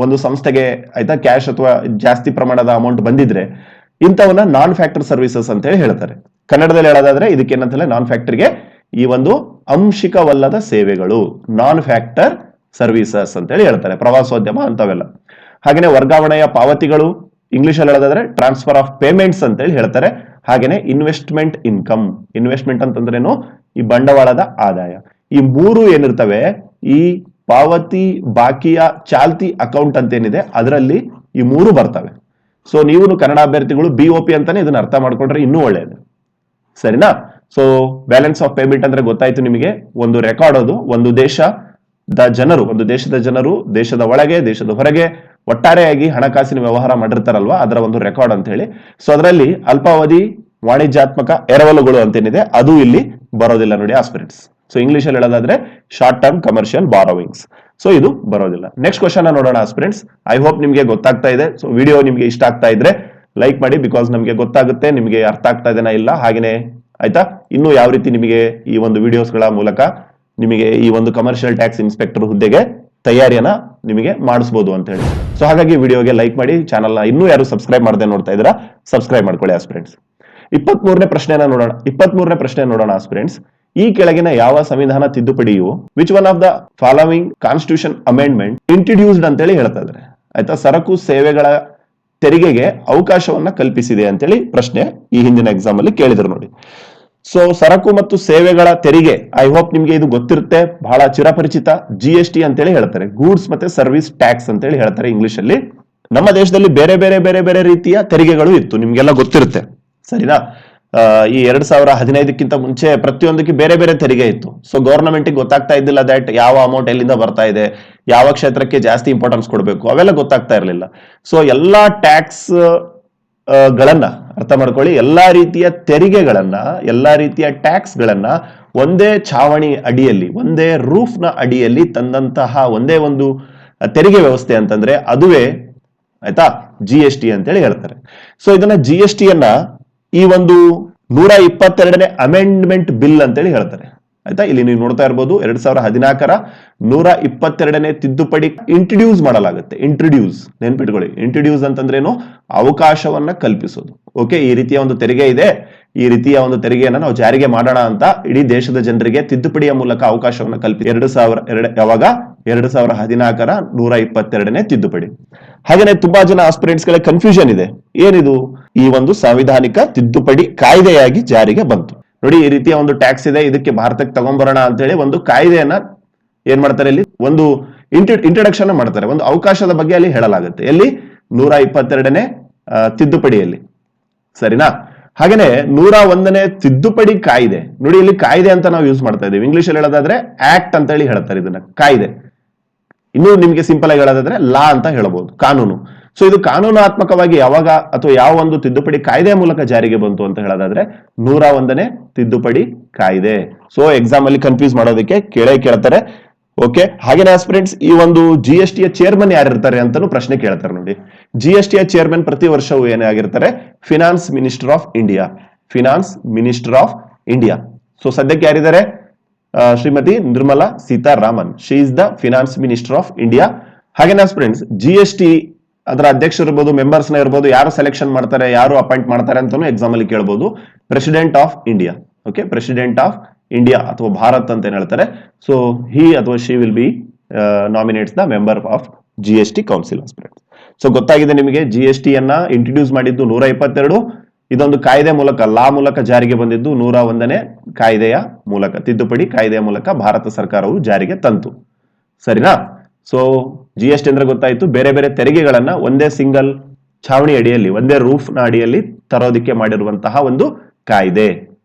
ಒಂದು ಸಂಸ್ಥೆಗೆ ಆಯ್ತಾ ಕ್ಯಾಶ್ ಅಥವಾ ಜಾಸ್ತಿ ಪ್ರಮಾಣದ ಅಮೌಂಟ್ ಬಂದಿದ್ರೆ ಇಂಥವನ್ನ ನಾನ್ ಫ್ಯಾಕ್ಟರ್ ಸರ್ವಿಸಸ್ ಅಂತ ಹೇಳಿ ಹೇಳ್ತಾರೆ. ಕನ್ನಡದಲ್ಲಿ ಹೇಳೋದಾದ್ರೆ ಇದಕ್ಕೆ ಏನಂತಲ್ಲ, ನಾನ್ ಫ್ಯಾಕ್ಟರ್ಗೆ ಈ ಒಂದು ಅಂಶಿಕವಲ್ಲದ ಸೇವೆಗಳು, ನಾನ್ ಫ್ಯಾಕ್ಟರ್ ಸರ್ವಿಸಸ್ ಅಂತ ಹೇಳಿ ಹೇಳ್ತಾರೆ, ಪ್ರವಾಸೋದ್ಯಮ ಅಂತವೆಲ್ಲ. ಹಾಗೇನೆ ವರ್ಗಾವಣೆಯ ಪಾವತಿಗಳು, ಇಂಗ್ಲಿಷ್ ಅಲ್ಲಿ ಹೇಳೋದಾದ್ರೆ ಟ್ರಾನ್ಸ್ಫರ್ ಆಫ್ ಪೇಮೆಂಟ್ಸ್ ಅಂತ ಹೇಳಿ ಹೇಳ್ತಾರೆ. ಹಾಗೇನೆ ಇನ್ವೆಸ್ಟ್ಮೆಂಟ್ ಇನ್ಕಮ್, ಇನ್ವೆಸ್ಟ್ಮೆಂಟ್ ಅಂತಂದ್ರೇನು, ಈ ಬಂಡವಾಳದ ಆದಾಯ. ಈ ಮೂರು ಏನಿರ್ತವೆ, ಈ ಪಾವತಿ ಬಾಕಿಯ ಚಾಲ್ತಿ ಅಕೌಂಟ್ ಅಂತ ಏನಿದೆ ಅದರಲ್ಲಿ ಈ ಮೂರು ಬರ್ತವೆ. ಸೊ ನೀವು ಕನ್ನಡ ಅಭ್ಯರ್ಥಿಗಳು ಬಿಒಪಿ ಅಂತಾನೆ ಇದನ್ನ ಅರ್ಥ ಮಾಡ್ಕೊಂಡ್ರೆ ಇನ್ನೂ ಒಳ್ಳೆಯದು, ಸರಿನಾ? ಸೊ ಬ್ಯಾಲೆನ್ಸ್ ಆಫ್ ಪೇಮೆಂಟ್ ಅಂದ್ರೆ ಗೊತ್ತಾಯ್ತು ನಿಮಗೆ, ಒಂದು ರೆಕಾರ್ಡ್, ಅದು ಒಂದು ದೇಶದ ಜನರು ದೇಶದ ಒಳಗೆ ದೇಶದ ಹೊರಗೆ ಒಟ್ಟಾರೆಯಾಗಿ ಹಣಕಾಸಿನ ವ್ಯವಹಾರ ಮಾಡಿರ್ತಾರಲ್ವಾ, ಅದರ ಒಂದು ರೆಕಾರ್ಡ್ ಅಂತ ಹೇಳಿ. ಸೊ ಅದರಲ್ಲಿ ಅಲ್ಪಾವಧಿ ವಾಣಿಜ್ಯಾತ್ಮಕ ಎರವಲುಗಳು ಅಂತೇನಿದೆ ಅದು ಇಲ್ಲಿ ಬರೋದಿಲ್ಲ ನೋಡಿ ಆಸ್ಪಿರೆಂಟ್ಸ್. ಸೊ ಇಂಗ್ಲಿಷ್ ಅಲ್ಲಿ ಹೇಳೋದಾದ್ರೆ short term commercial borrowings, so ಇದು ಬರೋದಿಲ್ಲ. ನೆಕ್ಸ್ಟ್ ಕ್ವಶನ್ ನೋಡೋಣ ಆಸ್ಪಿರೆಂಟ್ಸ್. ಐ ಹೋಪ್ ನಿಮ್ಗೆ ಗೊತ್ತಾಗ್ತಾ ಇದೆ. ಸೊ ವಿಡಿಯೋ ನಿಮ್ಗೆ ಇಷ್ಟ ಆಗ್ತಾ ಇದ್ರೆ ಲೈಕ್ ಮಾಡಿ, ಬಿಕಾಸ್ ನಮ್ಗೆ ಗೊತ್ತಾಗುತ್ತೆ ನಿಮ್ಗೆ ಅರ್ಥ ಆಗ್ತಾ ಇದೆನಾ ಇಲ್ಲ. ಹಾಗೇನೆ ಆಯ್ತಾ, ಇನ್ನು ಯಾವ ರೀತಿ ನಿಮಗೆ ಈ ಒಂದು ವಿಡಿಯೋಸ್ಗಳ ಮೂಲಕ ನಿಮಗೆ ಈ ಒಂದು ಕಮರ್ಷಿಯಲ್ ಟ್ಯಾಕ್ಸ್ ಇನ್ಸ್ಪೆಕ್ಟರ್ ಹುದ್ದೆಗೆ ತಯಾರಿಯನ್ನ ನಿಮಗೆ ಮಾಡಿಸಬಹುದು ಅಂತ ಹೇಳಿ. ಸೊ ಹಾಗಾಗಿ ವಿಡಿಯೋಗೆ ಲೈಕ್ ಮಾಡಿ, ಚಾನಲ್ನ ಇನ್ನೂ ಯಾರು ಸಬ್ಸ್ಕ್ರೈಬ್ ಮಾಡದೆ ನೋಡ್ತಾ ಇದ್ದೀರಾ ಸಬ್ಸ್ಕ್ರೈಬ್ ಮಾಡ್ಕೊಳ್ಳಿ ಆಸ್ಪಿರೆಂಟ್ಸ್. 23ನೇ ಪ್ರಶ್ನೆ ನೋಡೋಣ ಆಸ್ಪಿರೆಂಟ್ಸ್. ಈ ಕೆಳಗಿನ ಯಾವ ಸಂವಿಧಾನ ತಿದ್ದುಪಡಿಯು which one of the following constitution amendment introduced ಅಂತೇಳಿ ಹೇಳ್ತಾ ಇದ್ದಾರೆ ಆಯ್ತಾ. ಸರಕು ಸೇವೆಗಳ ತೆರಿಗೆಗೆ ಅವಕಾಶವನ್ನ ಕಲ್ಪಿಸಿದೆ ಅಂತೇಳಿ ಪ್ರಶ್ನೆ ಈ ಹಿಂದಿನ ಎಕ್ಸಾಮ್ ಅಲ್ಲಿ ಕೇಳಿದ್ರು ನೋಡಿ. ಸೊ ಸರಕು ಮತ್ತು ಸೇವೆಗಳ ತೆರಿಗೆ, ಐ ಹೋಪ್ ನಿಮ್ಗೆ ಇದು ಗೊತ್ತಿರುತ್ತೆ, ಬಹಳ ಚಿರಪರಿಚಿತ. GST ಅಂತೇಳಿ ಹೇಳ್ತಾರೆ, ಗೂಡ್ಸ್ ಮತ್ತೆ ಸರ್ವಿಸ್ ಟ್ಯಾಕ್ಸ್ ಅಂತೇಳಿ ಹೇಳ್ತಾರೆ ಇಂಗ್ಲಿಷ್ ಅಲ್ಲಿ. ನಮ್ಮ ದೇಶದಲ್ಲಿ ಬೇರೆ ಬೇರೆ ಬೇರೆ ಬೇರೆ ರೀತಿಯ ತೆರಿಗೆಗಳು ಇತ್ತು, ನಿಮ್ಗೆಲ್ಲ ಗೊತ್ತಿರುತ್ತೆ, ಸರಿನಾ. ಈ 2015ಕ್ಕಿಂತ ಮುಂಚೆ ಪ್ರತಿಯೊಂದಕ್ಕೆ ಬೇರೆ ಬೇರೆ ತೆರಿಗೆ ಇತ್ತು. ಸೊ ಗವರ್ನಮೆಂಟ್ ಗೊತ್ತಾಗ್ತಾ ಇದ್ದಿಲ್ಲ ದಟ್ ಯಾವ ಅಮೌಂಟ್ ಎಲ್ಲಿಂದ ಬರ್ತಾ ಇದೆ, ಯಾವ ಕ್ಷೇತ್ರಕ್ಕೆ ಜಾಸ್ತಿ ಇಂಪಾರ್ಟೆನ್ಸ್ ಕೊಡಬೇಕು, ಅವೆಲ್ಲ ಗೊತ್ತಾಗ್ತಾ ಇರಲಿಲ್ಲ. ಸೊ ಎಲ್ಲಾ ಟ್ಯಾಕ್ಸ್ ಗಳನ್ನ ಅರ್ಥ ಮಾಡ್ಕೊಳ್ಳಿ, ಎಲ್ಲಾ ರೀತಿಯ ತೆರಿಗೆಗಳನ್ನ, ಎಲ್ಲಾ ರೀತಿಯ ಟ್ಯಾಕ್ಸ್ ಗಳನ್ನ ಒಂದೇ ಛಾವಣಿ ಅಡಿಯಲ್ಲಿ, ಒಂದೇ ರೂಫ್ ನ ಅಡಿಯಲ್ಲಿ ತಂದಂತಹ ಒಂದೇ ಒಂದು ತೆರಿಗೆ ವ್ಯವಸ್ಥೆ ಅಂತಂದ್ರೆ ಅದುವೇ ಆಯ್ತಾ GST ಅಂತೇಳಿ ಹೇಳ್ತಾರೆ. ಸೊ ಇದನ್ನ GST ಅನ್ನ ಈ ಒಂದು 122ನೇ ಅಮೆಂಡ್ಮೆಂಟ್ ಬಿಲ್ ಅಂತೇಳಿ ಹೇಳ್ತಾರೆ, ಆಯ್ತಾ. ಇಲ್ಲಿ ನೀವು ನೋಡ್ತಾ ಇರಬಹುದು 2014ರ 122ನೇ ತಿದ್ದುಪಡಿ ಇಂಟ್ರೊಡ್ಯೂಸ್ ಮಾಡಲಾಗುತ್ತೆ. ಇಂಟ್ರೊಡ್ಯೂಸ್ ನೆನ್ಪಿಟ್ಕೊಳ್ಳಿ, ಇಂಟ್ರೊಡ್ಯೂಸ್ ಅಂತಂದ್ರೇನು, ಅವಕಾಶವನ್ನ ಕಲ್ಪಿಸೋದು. ಓಕೆ, ಈ ರೀತಿಯ ಒಂದು ತೆರಿಗೆ ಇದೆ, ಈ ರೀತಿಯ ಒಂದು ತೆರಿಗೆಯನ್ನ ನಾವು ಜಾರಿಗೆ ಮಾಡೋಣ ಅಂತ ಇಡೀ ದೇಶದ ಜನರಿಗೆ ತಿದ್ದುಪಡಿಯ ಮೂಲಕ ಅವಕಾಶವನ್ನ ಕಲ್ಪಿಸಿ 2014ರ 122ನೇ ತಿದ್ದುಪಡಿ. ಹಾಗೇನೆ ತುಂಬಾ ಜನ ಆಸ್ಪಿರೆಂಟ್ಸ್ ಗಳ ಕನ್ಫ್ಯೂಷನ್ ಇದೆ, ಏನಿದು, ಈ ಒಂದು ಸಾಂವಿಧಾನಿಕ ತಿದ್ದುಪಡಿ ಕಾಯ್ದೆಯಾಗಿ ಜಾರಿಗೆ ಬಂತು. ನೋಡಿ, ಈ ರೀತಿಯ ಒಂದು ಟ್ಯಾಕ್ಸ್ ಇದೆ, ಇದಕ್ಕೆ ಭಾರತಕ್ಕೆ ತಗೊಂಡ್ಬರೋಣ ಅಂತ ಹೇಳಿ ಒಂದು ಕಾಯ್ದೆಯನ್ನ ಏನ್ ಮಾಡ್ತಾರೆ, ಇಲ್ಲಿ ಒಂದು ಇಂಟ್ರಡಕ್ಷನ್ ಮಾಡ್ತಾರೆ, ಒಂದು ಅವಕಾಶದ ಬಗ್ಗೆ ಅಲ್ಲಿ ಹೇಳಲಾಗುತ್ತೆ, ಎಲ್ಲಿ 122ನೇ ತಿದ್ದುಪಡಿಯಲ್ಲಿ, ಸರಿನಾ. ಹಾಗೇನೆ 101ನೇ ತಿದ್ದುಪಡಿ ಕಾಯ್ದೆ, ನೋಡಿ ಇಲ್ಲಿ ಕಾಯ್ದೆ ಅಂತ ನಾವು ಯೂಸ್ ಮಾಡ್ತಾ ಇದೀವಿ, ಇಂಗ್ಲಿಷ್ ಅಲ್ಲಿ ಹೇಳೋದಾದ್ರೆ ಆಕ್ಟ್ ಅಂತ ಹೇಳಿ ಹೇಳ್ತಾರೆ ಇದನ್ನ, ಕಾಯ್ದೆ. ಇನ್ನು ನಿಮ್ಗೆ ಸಿಂಪಲ್ ಆಗಿ ಹೇಳೋದಾದ್ರೆ ಲಾ ಅಂತ ಹೇಳಬಹುದು, ಕಾನೂನು. ಸೊ ಇದು ಕಾನೂನಾತ್ಮಕವಾಗಿ ಯಾವಾಗ ಅಥವಾ ಯಾವ ಒಂದು ತಿದ್ದುಪಡಿ ಕಾಯ್ದೆಯ ಮೂಲಕ ಜಾರಿಗೆ ಬಂತು ಅಂತ ಹೇಳೋದಾದ್ರೆ 101ನೇ ತಿದ್ದುಪಡಿ ಕಾಯ್ದೆ. ಸೊ ಎಕ್ಸಾಮ್ ಅಲ್ಲಿ ಕನ್ಫ್ಯೂಸ್ ಮಾಡೋದಕ್ಕೆ ಕೇಳ್ತಾರೆ. ಓಕೆ, ಹಾಗೇನೆ ಆಸ್ಪಿರೆಂಟ್ಸ್, ಈ ಒಂದು GST ಯ ಚೇರ್ಮನ್ ಯಾರಿರ್ತಾರೆ ಅಂತಾನು ಪ್ರಶ್ನೆ ಕೇಳ್ತಾರೆ. ನೋಡಿ, GST ಯ ಚೇರ್ಮನ್ ಪ್ರತಿ ವರ್ಷವೂ ಏನೇ ಆಗಿರ್ತಾರೆ, finance minister of India, finance minister of India. So ಸದ್ಯಕ್ಕೆ ಯಾರಿದ್ದಾರೆ, Shrimati Nirmala Sitharaman, she is the finance minister of India. ಹಾಗೇನೆ ಫ್ರೆಂಡ್ಸ್, GST ಅದರ ಅಧ್ಯಕ್ಷರು ಇರ್ಬೋದು, ಮೆಂಬರ್ಸ್ ನ ಇರ್ಬೋದು, ಯಾರು ಸೆಲೆಕ್ಷನ್ ಮಾಡ್ತಾರೆ, ಯಾರು ಅಪಾಯಿಂಟ್ ಮಾಡ್ತಾರೆ ಅಂತಾನು ಎಕ್ಸಾಮ್ ಅಲ್ಲಿ ಕೇಳಬಹುದು. President of India, okay, president of India ಅಥವಾ ಭಾರತ್ ಅಂತ ಏನ್ ಹೇಳ್ತಾರೆ. ಸೊ ಹಿ ಅಥವಾ she will be nominates the member of GST council. So ಗೊತ್ತಾಗಿದೆ ನಿಮಗೆ, GST ಯನ್ನ ಇಂಟ್ರೊಡ್ಯೂಸ್ ಮಾಡಿದ್ದು 122, ಇದೊಂದು ಕಾಯ್ದೆ ಮೂಲಕ, ಲಾ ಮೂಲಕ ಜಾರಿಗೆ ಬಂದಿದ್ದು 101ನೇ ಕಾಯ್ದೆಯ ಮೂಲಕ, ತಿದ್ದುಪಡಿ ಕಾಯ್ದೆಯ ಮೂಲಕ ಭಾರತ ಸರ್ಕಾರವು ಜಾರಿಗೆ ತಂತು, ಸರಿನಾ. ಸೊ GST ಅಂದ್ರೆ ಗೊತ್ತಾಯ್ತು, ಬೇರೆ ಬೇರೆ ತೆರಿಗೆಗಳನ್ನ ಒಂದೇ ಸಿಂಗಲ್ ಛಾವಣಿ ಅಡಿಯಲ್ಲಿ, ಒಂದೇ ರೂಫ್ ನ ಅಡಿಯಲ್ಲಿ ತರೋದಿಕ್ಕೆ ಮಾಡಿರುವಂತಹ ಒಂದು ಕಾಯ್ದೆ,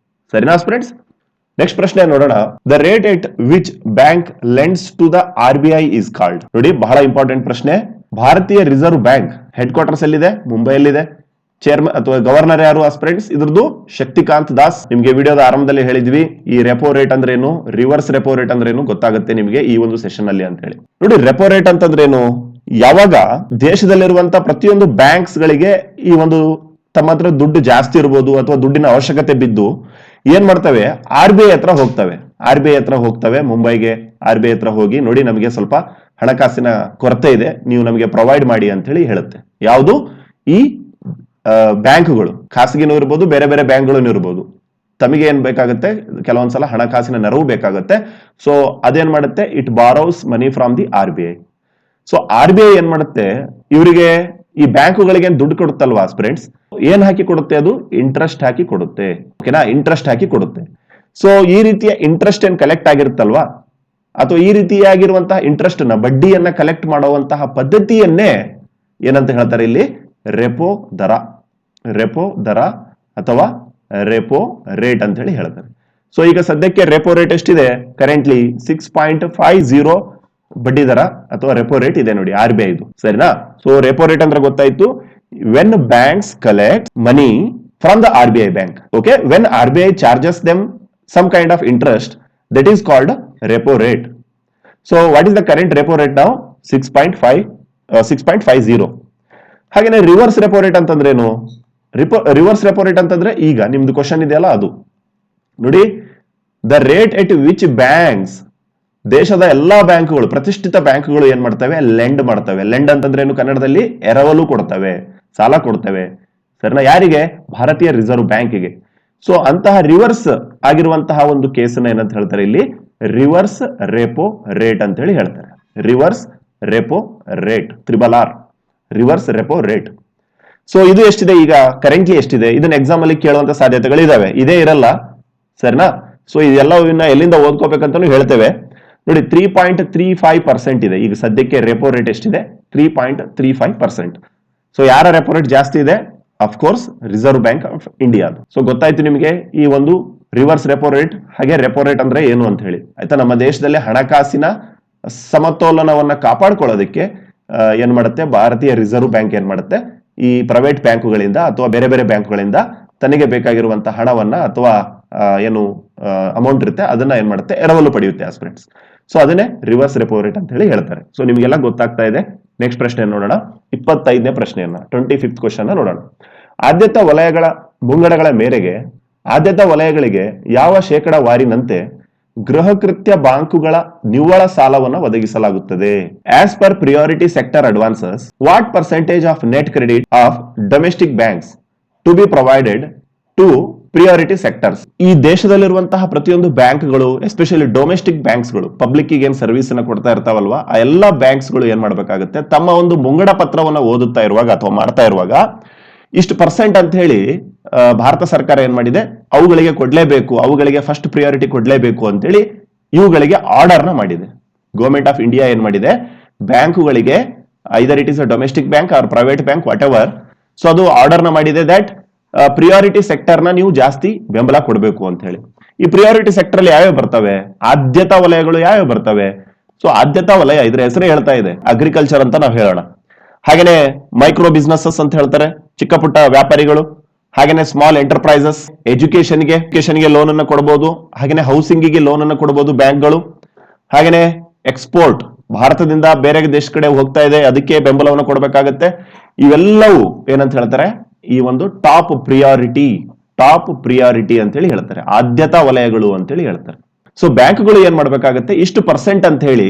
ಸರಿನಾ ಫ್ರೆಂಡ್ಸ್. ನೆಕ್ಸ್ಟ್ ಪ್ರಶ್ನೆ ನೋಡೋಣ, the rate at which bank lends to the RBI is called. ನೋಡಿ, ಬಹಳ ಇಂಪಾರ್ಟೆಂಟ್ ಪ್ರಶ್ನೆ. ಭಾರತೀಯ ರಿಸರ್ವ್ ಬ್ಯಾಂಕ್ ಹೆಡ್ ಕ್ವಾರ್ಟರ್ಸ್ ಎಲ್ಲಿದೆ, ಮುಂಬೈಯಲ್ಲಿದೆ. ಚೇರ್ಮನ್ ಅಥವಾ ಗವರ್ನರ್ ಯಾರು ಆಸ್ಪಿರೆಂಟ್ಸ್, ಇದ್ರದ್ದು ಶಕ್ತಿಕಾಂತ್ ದಾಸ್. ನಿಮ್ಗೆ ವಿಡಿಯೋದ ಆರಂಭದಲ್ಲಿ ಹೇಳಿದ್ವಿ, ಈ ರೆಪೋ ರೇಟ್ ಅಂದ್ರೇನು, ರಿವರ್ಸ್ ರೆಪೋ ರೇಟ್ ಅಂದ್ರೇನು ಗೊತ್ತಾಗುತ್ತೆ ನಿಮಗೆ ಈ ಒಂದು ಸೆಷನ್ ಅಲ್ಲಿ ಅಂತ ಹೇಳಿ. ನೋಡಿ, ರೆಪೋ ರೇಟ್ ಅಂತಂದ್ರೇನು, ಯಾವಾಗ ದೇಶದಲ್ಲಿರುವಂತ ಪ್ರತಿಯೊಂದು ಬ್ಯಾಂಕ್ಸ್ ಗಳಿಗೆ ಈ ಒಂದು ತಮ್ಮ ಹತ್ರ ದುಡ್ಡು ಜಾಸ್ತಿ ಇರ್ಬೋದು ಅಥವಾ ದುಡ್ಡಿನ ಅವಶ್ಯಕತೆ ಬಿದ್ದು ಏನ್ ಮಾಡ್ತವೆ, RBI ಹತ್ರ ಹೋಗ್ತವೆ. RBI ಹತ್ರ ಹೋಗ್ತವೆ, ಮುಂಬೈಗೆ RBI ಹತ್ರ ಹೋಗಿ, ನೋಡಿ ನಮಗೆ ಸ್ವಲ್ಪ ಹಣಕಾಸಿನ ಕೊರತೆ ಇದೆ, ನೀವು ನಮಗೆ ಪ್ರೊವೈಡ್ ಮಾಡಿ ಅಂತ ಹೇಳಿ ಹೇಳುತ್ತೆ. ಯಾವುದು, ಈ ಬ್ಯಾಂಕ್ಗಳು, ಖಾಸಗಿನೂ ಇರ್ಬೋದು, ಬೇರೆ ಬೇರೆ ಬ್ಯಾಂಕ್ಗಳು ಇರ್ಬೋದು. ತಮಗೆ ಏನ್ ಬೇಕಾಗುತ್ತೆ, ಕೆಲವೊಂದ್ಸಲ ಹಣಕಾಸಿನ ನೆರವು ಬೇಕಾಗುತ್ತೆ. ಸೊ ಅದೇನ್ ಮಾಡುತ್ತೆ, it borrows money from the RBI. So RBI ಏನ್ ಮಾಡುತ್ತೆ, ಇವರಿಗೆ ಈ ಬ್ಯಾಂಕುಗಳಿಗೆ ದುಡ್ಡು ಕೊಡುತ್ತಲ್ವಾ ಫ್ರೆಂಡ್ಸ್, ಏನ್ ಹಾಕಿ ಕೊಡುತ್ತೆ, ಅದು ಇಂಟ್ರೆಸ್ಟ್ ಹಾಕಿ ಕೊಡುತ್ತೆ, ಓಕೆನಾ, ಇಂಟ್ರೆಸ್ಟ್ ಹಾಕಿ ಕೊಡುತ್ತೆ. ಸೊ ಈ ರೀತಿಯ ಇಂಟ್ರೆಸ್ಟ್ ಏನ್ ಕಲೆಕ್ಟ್ ಆಗಿರುತ್ತಲ್ವಾ, ಅಥವಾ ಈ ರೀತಿಯಾಗಿರುವಂತಹ ಇಂಟ್ರೆಸ್ಟ್ ನ, ಬಡ್ಡಿಯನ್ನ ಕಲೆಕ್ಟ್ ಮಾಡುವಂತಹ ಪದ್ಧತಿಯನ್ನೇ ಏನಂತ ಹೇಳ್ತಾರೆ ಇಲ್ಲಿ, ರೆಪೋ ದರ, ರೆಪೋ ದರ ಅಥವಾ ರೆಪೋ ರೇಟ್ ಅಂತ ಹೇಳಿ ಹೇಳ್ತಾರೆ. ಸೊ ಈಗ ಸದ್ಯಕ್ಕೆ ರೆಪೋ ರೇಟ್ ಎಷ್ಟಿದೆ, ಕರೆಂಟ್ಲಿ 6.50 ಬಡ್ಡಿ ದರ ಅಥವಾ ರೆಪೋ ರೇಟ್ ಇದೆ ನೋಡಿ RBI ಇದು, ಸರಿನಾ. ಸೊ ರೆಪೋ ರೇಟ್ ಅಂದ್ರೆ ಗೊತ್ತಾಯ್ತು, when banks collect money from the RBI bank, okay, when RBI charges them some kind of interest, that is called repo rate. So what is the current repo rate ನಾವು 6.50. ಹಾಗೇನೆ ರಿವರ್ಸ್ ರೆಪೋ ರೇಟ್ ಅಂತಂದ್ರೇನು, ರಿವರ್ಸ್ ರೆಪೋ ರೇಟ್ ಅಂತಂದ್ರೆ ಈಗ ನಿಮ್ದು ಕ್ವಶನ್ ಇದೆಯಲ್ಲ ಅದು ನೋಡಿ, the rate at which banks, ದೇಶದ ಎಲ್ಲಾ ಬ್ಯಾಂಕ್ಗಳು, ಪ್ರತಿಷ್ಠಿತ ಬ್ಯಾಂಕ್ಗಳು ಏನ್ ಮಾಡ್ತವೆ, ಲೆಂಡ್ ಮಾಡ್ತವೆ. ಲೆಂಡ್ ಅಂತಂದ್ರೆ ಏನು, ಕನ್ನಡದಲ್ಲಿ ಎರವಲು ಕೊಡ್ತವೆ, ಸಾಲ ಕೊಡ್ತವೆ, ಸರಿನಾ, ಯಾರಿಗೆ, ಭಾರತೀಯ ರಿಸರ್ವ್ ಬ್ಯಾಂಕಿಗೆ. ಸೊ ಅಂತಹ ರಿವರ್ಸ್ ಆಗಿರುವಂತಹ ಒಂದು ಕೇಸನ್ನ ಏನಂತ ಹೇಳ್ತಾರೆ ಇಲ್ಲಿ, ರಿವರ್ಸ್ ರೆಪೋ ರೇಟ್ ಅಂತ ಹೇಳಿ ಹೇಳ್ತಾರೆ. Reverse repo rate, RRR, reverse repo rate. So ಇದು ಎಷ್ಟಿದೆ ಈಗ, ಕರೆಂಟ್ಲಿ ಎಷ್ಟಿದೆ, ಇದನ್ನ ಎಕ್ಸಾಮ್ ಅಲ್ಲಿ ಕೇಳುವಂತ ಸಾಧ್ಯತೆಗಳು ಇದಾವೆ, ಇದೇ ಇರಲ್ಲ, ಸರಿನಾ? ಸೊ ಇದೆಲ್ಲವನ್ನ ಎಲ್ಲಿಂದ ಓದ್ಕೋಬೇಕಂತಾನು ಹೇಳ್ತೇವೆ ನೋಡಿ. 3.35% ಇದೆ ಈಗ ಸದ್ಯಕ್ಕೆ. ರೆಪೋ ರೇಟ್ ಎಷ್ಟಿದೆ? 3.35%. ಸೊ ಯಾರ ರೆಪೋ ರೇಟ್ ಜಾಸ್ತಿ ಇದೆ? Of course reserve bank of India. So ಗೊತ್ತಾಯ್ತು ನಿಮಗೆ ಈ ಒಂದು ರಿವರ್ಸ್ ರೆಪೋ ರೇಟ್ ಹಾಗೆ ರೆಪೋ ರೇಟ್ ಅಂದ್ರೆ ಏನು ಅಂತ ಹೇಳಿ, ಆಯ್ತಾ? ನಮ್ಮ ದೇಶದಲ್ಲಿ ಹಣಕಾಸಿನ ಸಮತೋಲನವನ್ನ ಕಾಪಾಡ್ಕೊಳ್ಳೋದಕ್ಕೆ ಏನ್ ಮಾಡುತ್ತೆ ಭಾರತೀಯ ರಿಸರ್ವ್ ಬ್ಯಾಂಕ್ ಏನ್ ಮಾಡುತ್ತೆ, ಈ ಪ್ರೈವೇಟ್ ಬ್ಯಾಂಕುಗಳಿಂದ ಅಥವಾ ಬೇರೆ ಬೇರೆ ಬ್ಯಾಂಕುಗಳಿಂದ ತನಗೆ ಬೇಕಾಗಿರುವಂತಹ ಹಣವನ್ನ ಅಥವಾ ಏನು ಅಮೌಂಟ್ ಇರುತ್ತೆ ಅದನ್ನ ಏನ್ ಮಾಡುತ್ತೆ, ಎರವಲು ಪಡೆಯುತ್ತೆ ಆಸ್ಪಿರೆಂಟ್ಸ್. ಸೊ ಅದನ್ನೇ ರಿವರ್ಸ್ ರೆಪೋ ರೇಟ್ ಅಂತ ಹೇಳಿ ಹೇಳ್ತಾರೆ. ಸೊ ನಿಮಗೆಲ್ಲ ಗೊತ್ತಾಗ್ತಾ ಇದೆ. ನೆಕ್ಸ್ಟ್ ಪ್ರಶ್ನೆ ನೋಡೋಣ, 25ನೇ ಪ್ರಶ್ನೆಯನ್ನ, 25th ಕ್ವಶನ್ ನೋಡೋಣ. ಆದ್ಯತಾ ವಲಯಗಳ ಮುಂಗಡಗಳ ಮೇರೆಗೆ ಆದ್ಯತಾ ವಲಯಗಳಿಗೆ ಯಾವ ಶೇಕಡಾವಾರಿನಂತೆ ಗೃಹ ಕೃತ್ಯ ಬ್ಯಾಂಕುಗಳ ನಿವ್ವಳ ಸಾಲವನ್ನು ಒದಗಿಸಲಾಗುತ್ತದೆ? As per priority sector advances, what percentage of net credit of domestic banks to be provided to priority sectors? ಈ ದೇಶದಲ್ಲಿರುವಂತಹ ಪ್ರತಿಯೊಂದು ಬ್ಯಾಂಕ್ಗಳು, ಎಸ್ಪೆಷಲಿ ಡೊಮೆಸ್ಟಿಕ್ ಬ್ಯಾಂಕ್ಸ್ಗಳು, ಪಬ್ಲಿಕ್ ಏನ್ ಸರ್ವಿಸ್ ಅನ್ನ ಕೊಡ್ತಾ ಇರ್ತಾವಲ್ವಾ, ಆ ಎಲ್ಲಾ ಬ್ಯಾಂಕ್ಸ್ಗಳು ಏನ್ ಮಾಡ್ಬೇಕಾಗುತ್ತೆ, ತಮ್ಮ ಒಂದು ಮುಂಗಡ ಪತ್ರವನ್ನ ಓದುತ್ತಾ ಇರುವಾಗ ಅಥವಾ ಮಾಡ್ತಾ ಇರುವಾಗ ಇಷ್ಟು ಪರ್ಸೆಂಟ್ ಅಂತ ಹೇಳಿ ಭಾರತ ಸರ್ಕಾರ ಏನ್ ಮಾಡಿದೆ, ಅವುಗಳಿಗೆ ಕೊಡ್ಲೇಬೇಕು, ಅವುಗಳಿಗೆ ಫಸ್ಟ್ ಪ್ರಿಯಾರಿಟಿ ಕೊಡ್ಲೇಬೇಕು ಅಂತೇಳಿ ಇವುಗಳಿಗೆ ಆರ್ಡರ್ ನ ಮಾಡಿದೆ. ಗವರ್ಮೆಂಟ್ ಆಫ್ ಇಂಡಿಯಾ ಏನ್ ಮಾಡಿದೆ, ಬ್ಯಾಂಕುಗಳಿಗೆ either it is a domestic bank or private bank whatever, so ಅದು ಆರ್ಡರ್ ನ ಮಾಡಿದೆ ದಟ್ ಪ್ರಿಯಾರಿಟಿ ಸೆಕ್ಟರ್ ನ ನೀವು ಜಾಸ್ತಿ ಬೆಂಬಲ ಕೊಡಬೇಕು ಅಂತ ಹೇಳಿ. ಈ ಪ್ರಿಯಾರಿಟಿ ಸೆಕ್ಟರ್ ಅಲ್ಲಿ ಯಾವ್ಯಾವ ಬರ್ತವೆ, ಆದ್ಯತಾ ವಲಯಗಳು ಯಾವ್ಯಾವ ಬರ್ತವೆ? ಸೊ ಆದ್ಯತಾ ವಲಯ ಇದ್ರ ಹೆಸರೇ ಹೇಳ್ತಾ ಇದೆ, ಅಗ್ರಿಕಲ್ಚರ್ ಅಂತ ನಾವು ಹೇಳೋಣ. ಹಾಗೇನೆ ಮೈಕ್ರೋ ಬಿಸ್ನೆಸಸ್ ಅಂತ ಹೇಳ್ತಾರೆ, ಚಿಕ್ಕ ಪುಟ್ಟ ವ್ಯಾಪಾರಿಗಳು. ಹಾಗೇನೆ ಸ್ಮಾಲ್ ಎಂಟರ್ಪ್ರೈಸಸ್, ಎಜುಕೇಶನ್ಗೆ ಲೋನ್ ಅನ್ನು ಕೊಡಬಹುದು. ಹಾಗೇನೆ ಹೌಸಿಂಗಿಗೆ ಲೋನ್ ಅನ್ನು ಕೊಡಬಹುದು ಬ್ಯಾಂಕ್ಗಳು. ಹಾಗೇನೆ ಎಕ್ಸ್ಪೋರ್ಟ್, ಭಾರತದಿಂದ ಬೇರೆ ದೇಶ ಕಡೆ ಹೋಗ್ತಾ ಇದೆ, ಅದಕ್ಕೆ ಬೆಂಬಲವನ್ನು ಕೊಡಬೇಕಾಗತ್ತೆ. ಇವೆಲ್ಲವೂ ಏನಂತ ಹೇಳ್ತಾರೆ, ಈ ಒಂದು ಟಾಪ್ ಪ್ರಿಯಾರಿಟಿ ಅಂತ ಹೇಳಿ ಹೇಳ್ತಾರೆ, ಆದ್ಯತಾ ವಲಯಗಳು ಅಂತೇಳಿ ಹೇಳ್ತಾರೆ. ಸೊ ಬ್ಯಾಂಕ್ಗಳು ಏನ್ ಮಾಡ್ಬೇಕಾಗತ್ತೆ, ಇಷ್ಟು ಪರ್ಸೆಂಟ್ ಅಂತ ಹೇಳಿ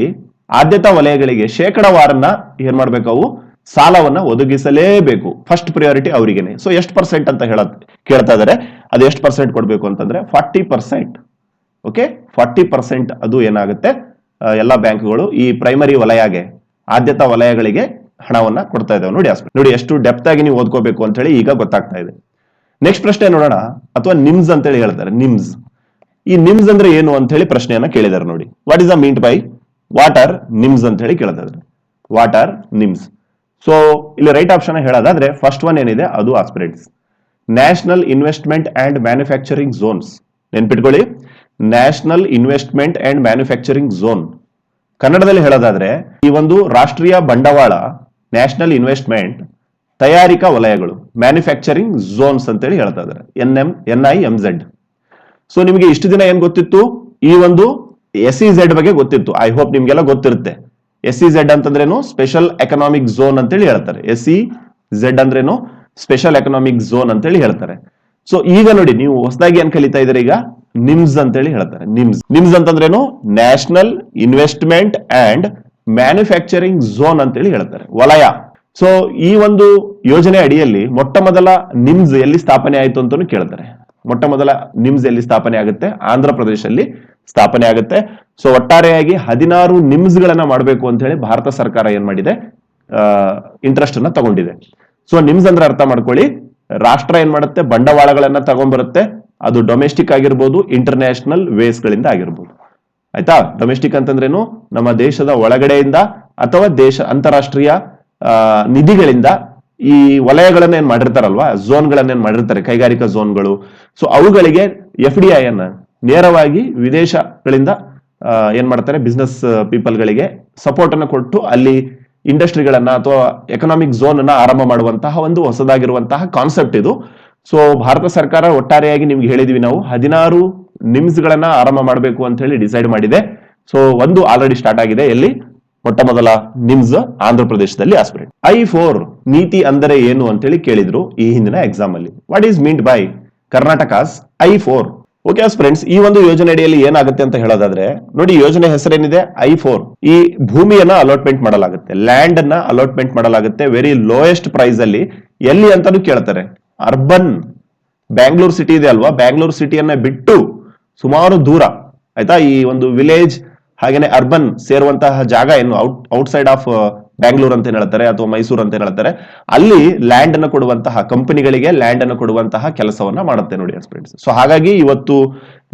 ಆದ್ಯತಾ ವಲಯಗಳಿಗೆ ಶೇಕಡಾವಾರನ್ನ ಏನ್ ಮಾಡ್ಬೇಕು, ಅವು ಸಾಲವನ್ನ ಒದಗಿಸಲೇಬೇಕು. ಫಸ್ಟ್ ಪ್ರಿಯಾರಿಟಿ ಅವರಿಗೆನೆ. ಸೊ ಎಷ್ಟು ಪರ್ಸೆಂಟ್ ಅಂತ ಕೇಳ್ತಾ ಇದಾರೆ, ಅದು ಎಷ್ಟು ಪರ್ಸೆಂಟ್ ಕೊಡ್ಬೇಕು ಅಂತಂದ್ರೆ 40%. ಓಕೆ, 40% ಅದು ಏನಾಗುತ್ತೆ, ಎಲ್ಲಾ ಬ್ಯಾಂಕ್ಗಳು ಈ ಪ್ರೈಮರಿ ವಲಯಗೆ, ಆದ್ಯತಾ ವಲಯಗಳಿಗೆ ಹಣವನ್ನ ಕೊಡ್ತಾ ಇದಾವೆ. ನೋಡಿ ಎಷ್ಟು ಡೆಪ್ತ್ ಆಗಿ ನೀವು ಓದ್ಕೋಬೇಕು ಅಂತ ಹೇಳಿ ಈಗ ಗೊತ್ತಾಗ್ತಾ ಇದೆ. ನೆಕ್ಸ್ಟ್ ಪ್ರಶ್ನೆ ನೋಡೋಣ, ಅಥವಾ ನಿಮ್ಸ್ ಅಂತ ಹೇಳಿ ಹೇಳ್ತಾರೆ. ಈ ನಿಮ್ಸ್ ಅಂದ್ರೆ ಏನು ಅಂತ ಹೇಳಿ ಪ್ರಶ್ನೆಯನ್ನ ಕೇಳಿದಾರೆ ನೋಡಿ. What is the meant by water NIMZs ಅಂತ ಹೇಳಿ ಕೇಳ್ತಾ ಇದ್ದಾರೆ. Water NIMZs. ಸೊ ಇಲ್ಲಿ ರೈಟ್ ಆಪ್ಷನ್ ಹೇಳೋದಾದ್ರೆ ಫಸ್ಟ್ ಒನ್ ಏನಿದೆ ಅದು aspirants, national investment and manufacturing zones. ನೆನ್ಪಿಟ್ಕೊಳ್ಳಿ, national investment and manufacturing zone. ಕನ್ನಡದಲ್ಲಿ ಹೇಳೋದಾದ್ರೆ ಈ ಒಂದು ರಾಷ್ಟ್ರೀಯ ಬಂಡವಾಳ, ನ್ಯಾಷನಲ್ ಇನ್ವೆಸ್ಟ್ಮೆಂಟ್, ತಯಾರಿಕಾ ವಲಯಗಳು, ಮ್ಯಾನುಫ್ಯಾಕ್ಚರಿಂಗ್ ಝೋನ್ಸ್ ಅಂತೇಳಿ ಹೇಳ್ತಾ ಇದ್ದಾರೆ, NIMZ. ಸೊ ನಿಮಗೆ ಇಷ್ಟು ದಿನ ಏನ್ ಗೊತ್ತಿತ್ತು, ಈ ಒಂದು SEZ ಬಗ್ಗೆ ಗೊತ್ತಿತ್ತು. ಐ ಹೋಪ್ ನಿಮ್ಗೆಲ್ಲ ಗೊತ್ತಿರುತ್ತೆ. SEZ ಅಂತಂದ್ರೇನು, ಸ್ಪೆಷಲ್ ಎಕನಾಮಿಕ್ ಝೋನ್ ಅಂತೇಳಿ ಹೇಳ್ತಾರೆ. SEZ ಅಂದ್ರೇನು, ಸ್ಪೆಷಲ್ ಎಕನಾಮಿಕ್ ಝೋನ್ ಅಂತೇಳಿ ಹೇಳ್ತಾರೆ. ಸೊ ಈಗ ನೋಡಿ, ನೀವು ಹೊಸದಾಗಿ ಏನ್ ಕಲಿತಾ ಇದ್ದೀರಿ, ಈಗ ನಿಮ್ಸ್ ಅಂತೇಳಿ ಹೇಳ್ತಾರೆ. ನಿಮ್ಸ್ ಅಂತಂದ್ರೇನು, national investment and manufacturing zone ಅಂತೇಳಿ ಹೇಳ್ತಾರೆ, ವಲಯ. ಸೊ ಈ ಒಂದು ಯೋಜನೆ ಅಡಿಯಲ್ಲಿ ಮೊಟ್ಟ ಮೊದಲ ನಿಮ್ಸ್ ಎಲ್ಲಿ ಸ್ಥಾಪನೆ ಆಯ್ತು ಅಂತಾನು ಕೇಳ್ತಾರೆ. ಮೊಟ್ಟ ಮೊದಲ ನಿಮ್ಸ್ ಎಲ್ಲಿ ಸ್ಥಾಪನೆ ಆಗುತ್ತೆ, ಆಂಧ್ರ ಪ್ರದೇಶದಲ್ಲಿ ಸ್ಥಾಪನೆ ಆಗುತ್ತೆ. ಸೊ ಒಟ್ಟಾರೆಯಾಗಿ 16 ನಿಮ್ಸ್ ಗಳನ್ನ ಮಾಡಬೇಕು ಅಂತ ಹೇಳಿ ಭಾರತ ಸರ್ಕಾರ ಏನ್ ಮಾಡಿದೆ, ಇಂಟ್ರೆಸ್ಟ್ ಅನ್ನ ತಗೊಂಡಿದೆ. ಸೊ ನಿಮ್ಸ್ ಅಂದ್ರೆ ಅರ್ಥ ಮಾಡ್ಕೊಳ್ಳಿ, ರಾಷ್ಟ್ರ ಏನ್ ಮಾಡುತ್ತೆ, ಬಂಡವಾಳಗಳನ್ನ ತಗೊಂಡ್ಬರುತ್ತೆ. ಅದು ಡೊಮೆಸ್ಟಿಕ್ ಆಗಿರ್ಬೋದು, ಇಂಟರ್ನ್ಯಾಷನಲ್ ವೇಸ್ ಗಳಿಂದ ಆಗಿರ್ಬೋದು. ಆಯ್ತಾ? ಡೊಮೆಸ್ಟಿಕ್ ಅಂತಂದ್ರೇನು, ನಮ್ಮ ದೇಶದ ಒಳಗಡೆಯಿಂದ ಅಥವಾ ಅಂತಾರಾಷ್ಟ್ರೀಯ ನಿಧಿಗಳಿಂದ ಈ ವಲಯಗಳನ್ನ ಏನ್ ಮಾಡಿರ್ತಾರಲ್ವಾ, ಝೋನ್ ಗಳನ್ನ ಏನ್ ಮಾಡಿರ್ತಾರೆ, ಕೈಗಾರಿಕಾ ಝೋನ್ಗಳು. ಸೊ ಅವುಗಳಿಗೆ FDI ಅನ್ನ ನೇರವಾಗಿ ವಿದೇಶಗಳಿಂದ ಏನ್ ಮಾಡ್ತಾರೆ, ಬಿಸ್ನೆಸ್ ಪೀಪಲ್ ಗಳಿಗೆ ಸಪೋರ್ಟ್ ಅನ್ನು ಕೊಟ್ಟು ಅಲ್ಲಿ ಇಂಡಸ್ಟ್ರಿಗಳನ್ನ ಅಥವಾ ಎಕನಾಮಿಕ್ ಝೋನ್ ಅನ್ನ ಆರಂಭ ಮಾಡುವಂತಹ ಒಂದು ಹೊಸದಾಗಿರುವಂತಹ ಕಾನ್ಸೆಪ್ಟ್ ಇದು. ಸೊ ಭಾರತ ಸರ್ಕಾರ ಒಟ್ಟಾರೆಯಾಗಿ ನಿಮ್ಗೆ ಹೇಳಿದ್ವಿ ನಾವು 16 ನಿಮ್ಸ್ ಗಳನ್ನ ಆರಂಭ ಮಾಡಬೇಕು ಅಂತ ಹೇಳಿ ಡಿಸೈಡ್ ಮಾಡಿದೆ. ಸೊ ಒಂದು ಆಲ್ರೆಡಿ ಸ್ಟಾರ್ಟ್ ಆಗಿದೆ. ಎಲ್ಲಿ? ಮೊಟ್ಟ ಮೊದಲ ನಿಮ್ಸ್ ಆಂಧ್ರ ಪ್ರದೇಶದಲ್ಲಿ ಆಸ್ಪಿರೆಂಟ್. I4 ನೀತಿ ಅಂದರೆ ಏನು ಅಂತೇಳಿ ಕೇಳಿದ್ರು ಈ ಹಿಂದಿನ ಎಕ್ಸಾಮ್ ಅಲ್ಲಿ. What is meant by Karnataka's I4? Okay friends, ಈ ಒಂದು ಯೋಜನೆ ಅಡಿಯಲ್ಲಿ ಏನಾಗುತ್ತೆ ಅಂತ ಹೇಳೋದಾದ್ರೆ ನೋಡಿ, ಯೋಜನೆ ಹೆಸರೇನಿದೆ I4. ಈ ಭೂಮಿಯನ್ನ ಅಲಾಟ್ಮೆಂಟ್ ಮಾಡಲಾಗುತ್ತೆ, ಲ್ಯಾಂಡ್ ಅನ್ನ ಅಲಾಟ್ಮೆಂಟ್ ಮಾಡಲಾಗುತ್ತೆ ವೆರಿ ಲೋಯೆಸ್ಟ್ ಪ್ರೈಸ್ ಅಲ್ಲಿ. ಎಲ್ಲಿ ಅಂತಾನು ಕೇಳ್ತಾರೆ, ಅರ್ಬನ್ ಬ್ಯಾಂಗ್ಳೂರ್ ಸಿಟಿ ಇದೆ ಅಲ್ವಾ, ಬ್ಯಾಂಗ್ಳೂರ್ ಸಿಟಿಯನ್ನ ಬಿಟ್ಟು ಸುಮಾರು ದೂರ, ಆಯ್ತಾ, ಈ ಒಂದು ವಿಲೇಜ್ ಹಾಗೇನೆ ಅರ್ಬನ್ ಸೇರುವಂತಹ ಜಾಗ ಏನು ಔಟ್ಸೈಡ್ ಆಫ್ ಬ್ಯಾಂಗ್ಳೂರ್ ಅಂತ ಹೇಳ್ತಾರೆ ಅಥವಾ ಮೈಸೂರು ಅಂತ ಹೇಳ್ತಾರೆ, ಅಲ್ಲಿ ಲ್ಯಾಂಡ್ ಅನ್ನು ಕೊಡುವಂತಹ ಕಂಪನಿಗಳಿಗೆ ಲ್ಯಾಂಡ್ ಅನ್ನು ಕೊಡುವಂತಹ ಕೆಲಸವನ್ನ ಮಾಡುತ್ತೆ ನೋಡಿ ಫ್ರೆಂಡ್ಸ್. ಸೊ ಹಾಗಾಗಿ ಇವತ್ತು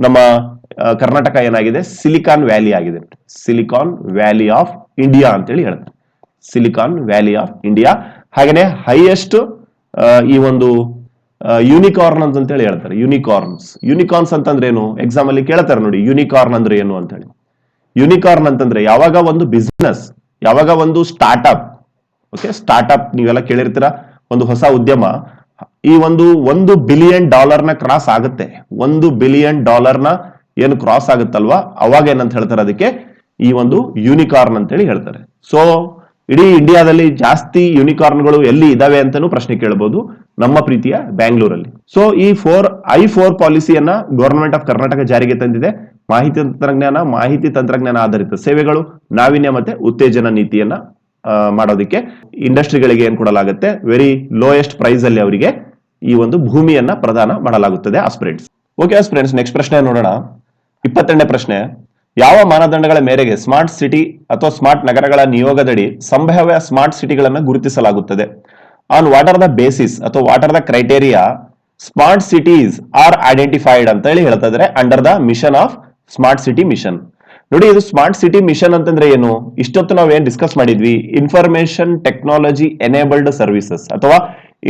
ನಮ್ಮ ಕರ್ನಾಟಕ ಏನಾಗಿದೆ, ಸಿಲಿಕಾನ್ ವ್ಯಾಲಿ ಆಗಿದೆ. ಸಿಲಿಕಾನ್ ವ್ಯಾಲಿ ಆಫ್ ಇಂಡಿಯಾ ಅಂತೇಳಿ ಹೇಳ್ತಾರೆ, ಸಿಲಿಕಾನ್ ವ್ಯಾಲಿ ಆಫ್ ಇಂಡಿಯಾ. ಹಾಗೇನೆ ಹೈಯೆಸ್ಟ್ ಈ ಒಂದು ಯೂನಿಕಾರ್ನ್ ಅಂತೇಳಿ ಹೇಳ್ತಾರೆ. ಯೂನಿಕಾರ್ನ್ಸ್ ಅಂತಂದ್ರೆ ಏನು, ಎಕ್ಸಾಮ್ ಅಲ್ಲಿ ಕೇಳ್ತಾರೆ ನೋಡಿ, ಯೂನಿಕಾರ್ನ್ ಅಂದ್ರೆ ಏನು ಅಂತ ಹೇಳಿ. ಯೂನಿಕಾರ್ನ್ ಅಂತಂದ್ರೆ ಯಾವಾಗ ಒಂದು ಬಿಸ್ನೆಸ್, ಯಾವಾಗ ಒಂದು ಸ್ಟಾರ್ಟ್ಅಪ್, ಓಕೆ, ಸ್ಟಾರ್ಟ್ಅಪ್ ನೀವೆಲ್ಲ ಕೇಳಿರ್ತೀರಾ, ಒಂದು ಹೊಸ ಉದ್ಯಮ ಈ ಒಂದು ಬಿಲಿಯನ್ ಡಾಲರ್ನ ಕ್ರಾಸ್ ಆಗುತ್ತೆ. $1 ಬಿಲಿಯನ್ ಏನು ಕ್ರಾಸ್ ಆಗುತ್ತಲ್ವಾ, ಅವಾಗ ಏನಂತ ಹೇಳ್ತಾರೆ, ಅದಕ್ಕೆ ಈ ಒಂದು ಯೂನಿಕಾರ್ನ್ ಅಂತೇಳಿ ಹೇಳ್ತಾರೆ. ಸೊ ಇಡೀ ಇಂಡಿಯಾದಲ್ಲಿ ಜಾಸ್ತಿ ಯೂನಿಕಾರ್ನ್ಗಳು ಎಲ್ಲಿ ಇದಾವೆ ಅಂತಾನೂ ಪ್ರಶ್ನೆ ಕೇಳಬಹುದು, ನಮ್ಮ ಪ್ರೀತಿಯ ಬ್ಯಾಂಗ್ಳೂರಲ್ಲಿ. ಸೊ ಈ I4 ಪಾಲಿಸಿಯನ್ನ ಗವರ್ನಮೆಂಟ್ ಆಫ್ ಕರ್ನಾಟಕ ಜಾರಿಗೆ ತಂದಿದೆ. ಮಾಹಿತಿ ತಂತ್ರಜ್ಞಾನ ಆಧಾರಿತ ಸೇವೆಗಳು, ನಾವೀನ್ಯ ಮತ್ತೆ ಉತ್ತೇಜನ ನೀತಿಯನ್ನ ಮಾಡೋದಕ್ಕೆ ಇಂಡಸ್ಟ್ರಿಗಳಿಗೆ ಏನ್ ಕೊಡಲಾಗುತ್ತೆ, ವೆರಿ ಲೋಯೆಸ್ಟ್ ಪ್ರೈಸ್ ಅಲ್ಲಿ ಅವರಿಗೆ ಈ ಒಂದು ಭೂಮಿಯನ್ನ ಪ್ರದಾನ ಮಾಡಲಾಗುತ್ತದೆ ಆಸ್ಪಿರೆಂಟ್ಸ್. ಓಕೆ ಆಸ್ಪಿರೆಂಟ್ಸ್, ನೆಕ್ಸ್ಟ್ ಪ್ರಶ್ನೆ ನೋಡೋಣ. 22ನೇ ಪ್ರಶ್ನೆ, ಯಾವ ಮಾನದಂಡಗಳ ಮೇರೆಗೆ ಸ್ಮಾರ್ಟ್ ಸಿಟಿ ಅಥವಾ ಸ್ಮಾರ್ಟ್ ನಗರಗಳ ನಿಯೋಗದಡಿ ಸಂಭಾವ್ಯ ಸ್ಮಾರ್ಟ್ ಸಿಟಿಗಳನ್ನು ಗುರುತಿಸಲಾಗುತ್ತದೆ? On what are the basis ಅಥವಾ what are the criteria smart cities are identified ಅಂತ ಹೇಳಿ ಹೇಳ್ತಾ ಇದ್ದಾರೆ under the mission of smart city mission. ನೋಡಿ, ಇದು ಸ್ಮಾರ್ಟ್ ಸಿಟಿ ಮಿಷನ್ ಅಂತಂದ್ರೆ ಏನು, ಇಷ್ಟೊತ್ತು ನಾವು ಏನ್ ಡಿಸ್ಕಸ್ ಮಾಡಿದ್ವಿ, ಇನ್ಫಾರ್ಮೇಶನ್ ಟೆಕ್ನಾಲಜಿ ಎನೇಬಲ್ಡ್ ಸರ್ವಿಸಸ್ ಅಥವಾ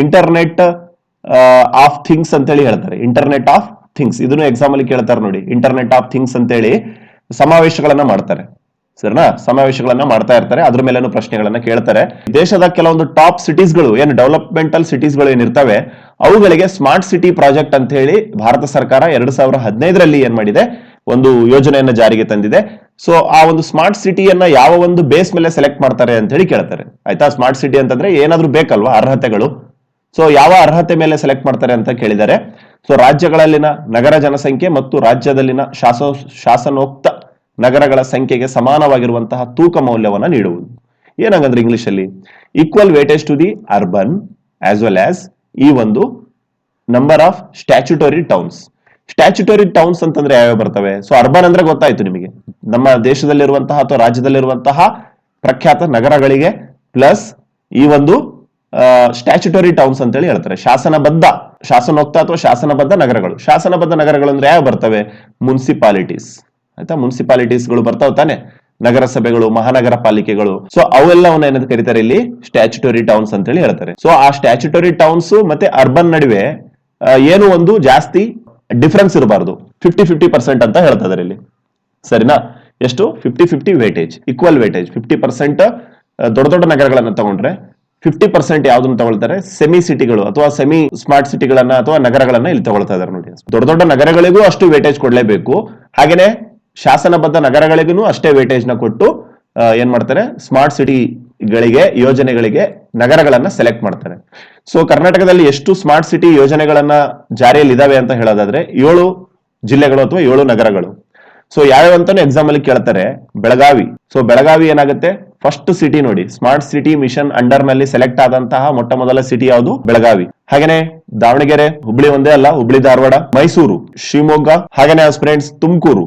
ಇಂಟರ್ನೆಟ್ ಆಫ್ ಥಿಂಗ್ಸ್ ಅಂತೇಳಿ ಹೇಳ್ತಾರೆ. ಇಂಟರ್ನೆಟ್ ಆಫ್ ಥಿಂಗ್ಸ್ ಇದನ್ನು ಎಕ್ಸಾಮ್ ಅಲ್ಲಿ ಕೇಳ್ತಾರೆ ನೋಡಿ, ಇಂಟರ್ನೆಟ್ ಆಫ್ ಥಿಂಗ್ಸ್ ಅಂತೇಳಿ ಸಮಾವೇಶಗಳನ್ನ ಮಾಡ್ತಾರೆ, ಸರಿನಾ, ಸಮಾವೇಶಗಳನ್ನ ಮಾಡ್ತಾ ಇರ್ತಾರೆ, ಅದ್ರ ಮೇಲೇನು ಪ್ರಶ್ನೆಗಳನ್ನ ಕೇಳ್ತಾರೆ. ದೇಶದ ಕೆಲವೊಂದು ಟಾಪ್ ಸಿಟೀಸ್ಗಳು ಏನು ಡೆವಲಪ್ಮೆಂಟಲ್ ಸಿಟೀಸ್ಗಳು ಏನಿರ್ತವೆ ಅವುಗಳಿಗೆ ಸ್ಮಾರ್ಟ್ ಸಿಟಿ ಪ್ರಾಜೆಕ್ಟ್ ಅಂತ ಹೇಳಿ ಭಾರತ ಸರ್ಕಾರ 2015ರಲ್ಲಿ ಏನ್ ಮಾಡಿದೆ, ಒಂದು ಯೋಜನೆಯನ್ನ ಜಾರಿಗೆ ತಂದಿದೆ. ಸೊ ಆ ಒಂದು ಸ್ಮಾರ್ಟ್ ಸಿಟಿಯನ್ನ ಯಾವ ಒಂದು ಬೇಸ್ ಮೇಲೆ ಸೆಲೆಕ್ಟ್ ಮಾಡ್ತಾರೆ ಅಂತ ಹೇಳಿ ಕೇಳ್ತಾರೆ. ಆಯ್ತಾ, ಸ್ಮಾರ್ಟ್ ಸಿಟಿ ಅಂತಂದ್ರೆ ಏನಾದ್ರೂ ಬೇಕಲ್ವಾ ಅರ್ಹತೆಗಳು. ಸೊ ಯಾವ ಅರ್ಹತೆ ಮೇಲೆ ಸೆಲೆಕ್ಟ್ ಮಾಡ್ತಾರೆ ಅಂತ ಕೇಳಿದ್ದಾರೆ. ಸೊ ರಾಜ್ಯಗಳಲ್ಲಿನ ನಗರ ಜನಸಂಖ್ಯೆ ಮತ್ತು ರಾಜ್ಯದಲ್ಲಿನ ಶಾಸನೋಕ್ತ ನಗರಗಳ ಸಂಖ್ಯೆಗೆ ಸಮಾನವಾಗಿರುವಂತಹ ತೂಕ ಮೌಲ್ಯವನ್ನ ನೀಡುವುದು. ಏನಂಗಂದ್ರೆ ಇಂಗ್ಲಿಷ್ ಅಲ್ಲಿ equal weightage to the urban as well as ಈ ಒಂದು number of statutory towns. Statutory towns ಅಂತಂದ್ರೆ ಯಾವ್ಯಾವ ಬರ್ತವೆ? ಸೊ ಅರ್ಬನ್ ಅಂದ್ರೆ ಗೊತ್ತಾಯ್ತು ನಿಮಗೆ, ನಮ್ಮ ದೇಶದಲ್ಲಿರುವಂತಹ ಅಥವಾ ರಾಜ್ಯದಲ್ಲಿರುವಂತಹ ಪ್ರಖ್ಯಾತ ನಗರಗಳಿಗೆ ಪ್ಲಸ್ ಈ ಒಂದು ಸ್ಟ್ಯಾಚ್ಯುಟರಿ ಟೌನ್ಸ್ ಅಂತ ಹೇಳಿ ಹೇಳ್ತಾರೆ. ಶಾಸನೋಕ್ತ ಅಥವಾ ಶಾಸನಬದ್ಧ ನಗರಗಳು. ಶಾಸನಬದ್ಧ ನಗರಗಳು ಅಂದ್ರೆ ಯಾವ ಬರ್ತವೆ? ಮುನ್ಸಿಪಾಲಿಟೀಸ್. ಆಯ್ತಾ, ಮುನ್ಸಿಪಾಲಿಟೀಸ್ಗಳು ಬರ್ತಾವ ತಾನೆ, ನಗರಸಭೆಗಳು, ಮಹಾನಗರ ಪಾಲಿಕೆಗಳು. ಸೊ ಅವೆಲ್ಲವನ್ನ ಏನಂತ ಕರೀತಾರೆ ಇಲ್ಲಿ? ಸ್ಟ್ಯಾಚ್ಯುಟರಿ ಟೌನ್ಸ್ ಅಂತ ಹೇಳಿ ಹೇಳ್ತಾರೆ. ಸೊ ಆ ಸ್ಟ್ಯಾಚ್ಯುಟರಿ ಟೌನ್ಸ್ ಮತ್ತೆ ಅರ್ಬನ್ ನಡುವೆ ಏನು ಒಂದು ಜಾಸ್ತಿ ಡಿಫರೆನ್ಸ್ ಇರಬಾರ್ದು, 50-50% ಅಂತ ಹೇಳ್ತಾ ಇದಾರೆ ಇಲ್ಲಿ, ಸರಿನಾ? ಎಷ್ಟು? 50-50 ವೇಟೇಜ್, ಈಕ್ವಲ್ ವೇಟೇಜ್. 50% ದೊಡ್ಡ ದೊಡ್ಡ ನಗರಗಳನ್ನ ತಗೊಂಡ್ರೆ 50% ಯಾವ್ದನ್ನ ತಗೊಳ್ತಾರೆ? ಸೆಮಿ ಸಿಟಿಗಳು ಅಥವಾ ಸೆಮಿ ಸ್ಮಾರ್ಟ್ ಸಿಟಿಗಳನ್ನ ಅಥವಾ ನಗರಗಳನ್ನ ಇಲ್ಲಿ ತಗೊಳ್ತಾ ಇದಾರೆ ನೋಡಿ. ದೊಡ್ಡ ದೊಡ್ಡ ನಗರಗಳಿಗೂ ಅಷ್ಟು ವೇಟೇಜ್ ಕೊಡ್ಲೇಬೇಕು, ಹಾಗೇನೆ ಶಾಸನಬದ್ಧ ನಗರಗಳಿಗೂ ಅಷ್ಟೇ ವೇಟೇಜ್ ನ ಕೊಟ್ಟು ಏನ್ ಮಾಡ್ತಾರೆ? ಸ್ಮಾರ್ಟ್ ಸಿಟಿಗಳಿಗೆ, ಯೋಜನೆಗಳಿಗೆ ನಗರಗಳನ್ನ ಸೆಲೆಕ್ಟ್ ಮಾಡ್ತಾರೆ. ಸೊ ಕರ್ನಾಟಕದಲ್ಲಿ ಎಷ್ಟು ಸ್ಮಾರ್ಟ್ ಸಿಟಿ ಯೋಜನೆಗಳನ್ನ ಜಾರಿಯಲ್ಲಿ ಇದಾವೆ ಅಂತ ಹೇಳೋದಾದ್ರೆ 7 ಜಿಲ್ಲೆಗಳು ಅಥವಾ 7 ನಗರಗಳು. ಸೊ ಯಾವ್ಯಾವ ಅಂತಾನು ಎಕ್ಸಾಮ್ ಅಲ್ಲಿ ಕೇಳ್ತಾರೆ. ಬೆಳಗಾವಿ. ಸೊ ಬೆಳಗಾವಿ ಏನಾಗುತ್ತೆ? ಫಸ್ಟ್ ಸಿಟಿ ನೋಡಿ, ಸ್ಮಾರ್ಟ್ ಸಿಟಿ ಮಿಷನ್ ಅಂಡರ್ ನಲ್ಲಿ ಸೆಲೆಕ್ಟ್ ಆದಂತಹ ಮೊಟ್ಟ ಮೊದಲ ಸಿಟಿ ಯಾವುದು? ಬೆಳಗಾವಿ. ಹಾಗೇನೆ ದಾವಣಗೆರೆ, ಹುಬ್ಳಿ ಒಂದೇ ಅಲ್ಲ, ಹುಬ್ಳಿ ಧಾರವಾಡ, ಮೈಸೂರು, ಶಿವಮೊಗ್ಗ, ಹಾಗೇನೆ friends Tumakuru,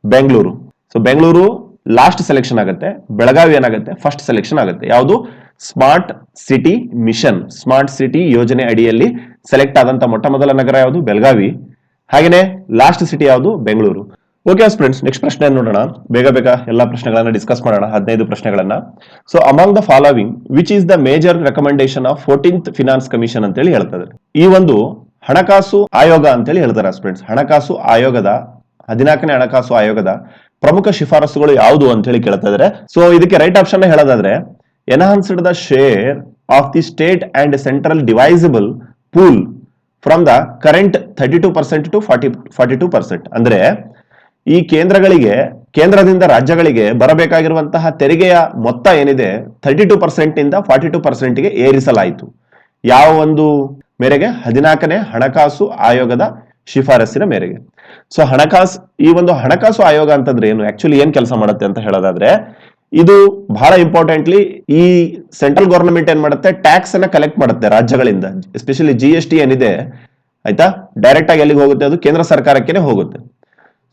Bengaluru. So Bengaluru last selection ಆಗುತ್ತೆ, ಬೆಳಗಾವಿ ಏನಾಗುತ್ತೆ? ಫಸ್ಟ್ ಸೆಲೆಕ್ಷನ್ ಆಗುತ್ತೆ. ಯಾವುದು? Smart city mission, smart city ಯೋಜನೆ ಅಡಿಯಲ್ಲಿ ಸೆಲೆಕ್ಟ್ ಆದಂತ ಮೊಟ್ಟ ಮೊದಲ ನಗರ ಯಾವುದು? ಬೆಳಗಾವಿ. ಹಾಗೇನೆ ಲಾಸ್ಟ್ ಸಿಟಿ ಯಾವುದು? ಬೆಂಗಳೂರು. ಓಕೆ ಫ್ರೆಂಡ್ಸ್, ನೆಕ್ಸ್ಟ್ ಪ್ರಶ್ನೆ ನೋಡೋಣ. ಬೇಗ ಎಲ್ಲಾ ಪ್ರಶ್ನೆಗಳನ್ನ ಡಿಸ್ಕಸ್ ಮಾಡೋಣ, 15 ಪ್ರಶ್ನೆಗಳನ್ನ. So among the following which is the major recommendation of 14th finance commission ಅಂತ ಹೇಳಿ ಹೇಳ್ತಾರೆ. ಈ ಒಂದು ಹಣಕಾಸು ಆಯೋಗ ಅಂತೇಳಿ ಹೇಳ್ತಾರೆ ಫ್ರೆಂಡ್ಸ್. ಹಣಕಾಸು ಆಯೋಗದ 14ನೇ ಹಣಕಾಸು ಆಯೋಗದ ಪ್ರಮುಖ ಶಿಫಾರಸುಗಳು ಯಾವುದು ಅಂತ ಹೇಳಿ ಕೇಳ್ತಾ ಇದಾರೆ. ಸೊ ಇದಕ್ಕೆ ರೈಟ್ ಆಪ್ಷನ್ ಹೇಳೋದಾದ್ರೆ enhanced the share of the state and central divisible pool from the current 32% to 42%. ಅಂದ್ರೆ ಈ ಕೇಂದ್ರದಿಂದ ರಾಜ್ಯಗಳಿಗೆ ಬರಬೇಕಾಗಿರುವಂತಹ ತೆರಿಗೆಯ ಮೊತ್ತ ಏನಿದೆ 32% ಇಂದ 42%ಗೆ ಏರಿಸಲಾಯಿತು. ಯಾವ ಒಂದು ಮೇರೆಗೆ? 14ನೇ ಹಣಕಾಸು ಆಯೋಗದ ಶಿಫಾರಸ್ಸಿನ ಮೇರೆಗೆ. ಸೊ ಈ ಒಂದು ಹಣಕಾಸು ಆಯೋಗ ಅಂತಂದ್ರೆ ಏನು, ಆಕ್ಚುಲಿ ಏನ್ ಕೆಲಸ ಮಾಡುತ್ತೆ ಅಂತ ಹೇಳೋದಾದ್ರೆ, ಇದು ಬಹಳ ಇಂಪಾರ್ಟೆಂಟ್ಲಿ ಈ ಸೆಂಟ್ರಲ್ ಗವರ್ನಮೆಂಟ್ ಏನ್ ಮಾಡುತ್ತೆ? ಟ್ಯಾಕ್ಸ್ ಅನ್ನ ಕಲೆಕ್ಟ್ ಮಾಡುತ್ತೆ ರಾಜ್ಯಗಳಿಂದ, ಎಸ್ಪೆಷಲಿ GST ಏನಿದೆ, ಆಯ್ತಾ, ಡೈರೆಕ್ಟ್ ಆಗಿ ಎಲ್ಲಿಗೆ ಹೋಗುತ್ತೆ? ಅದು ಕೇಂದ್ರ ಸರ್ಕಾರಕ್ಕೆ ಹೋಗುತ್ತೆ.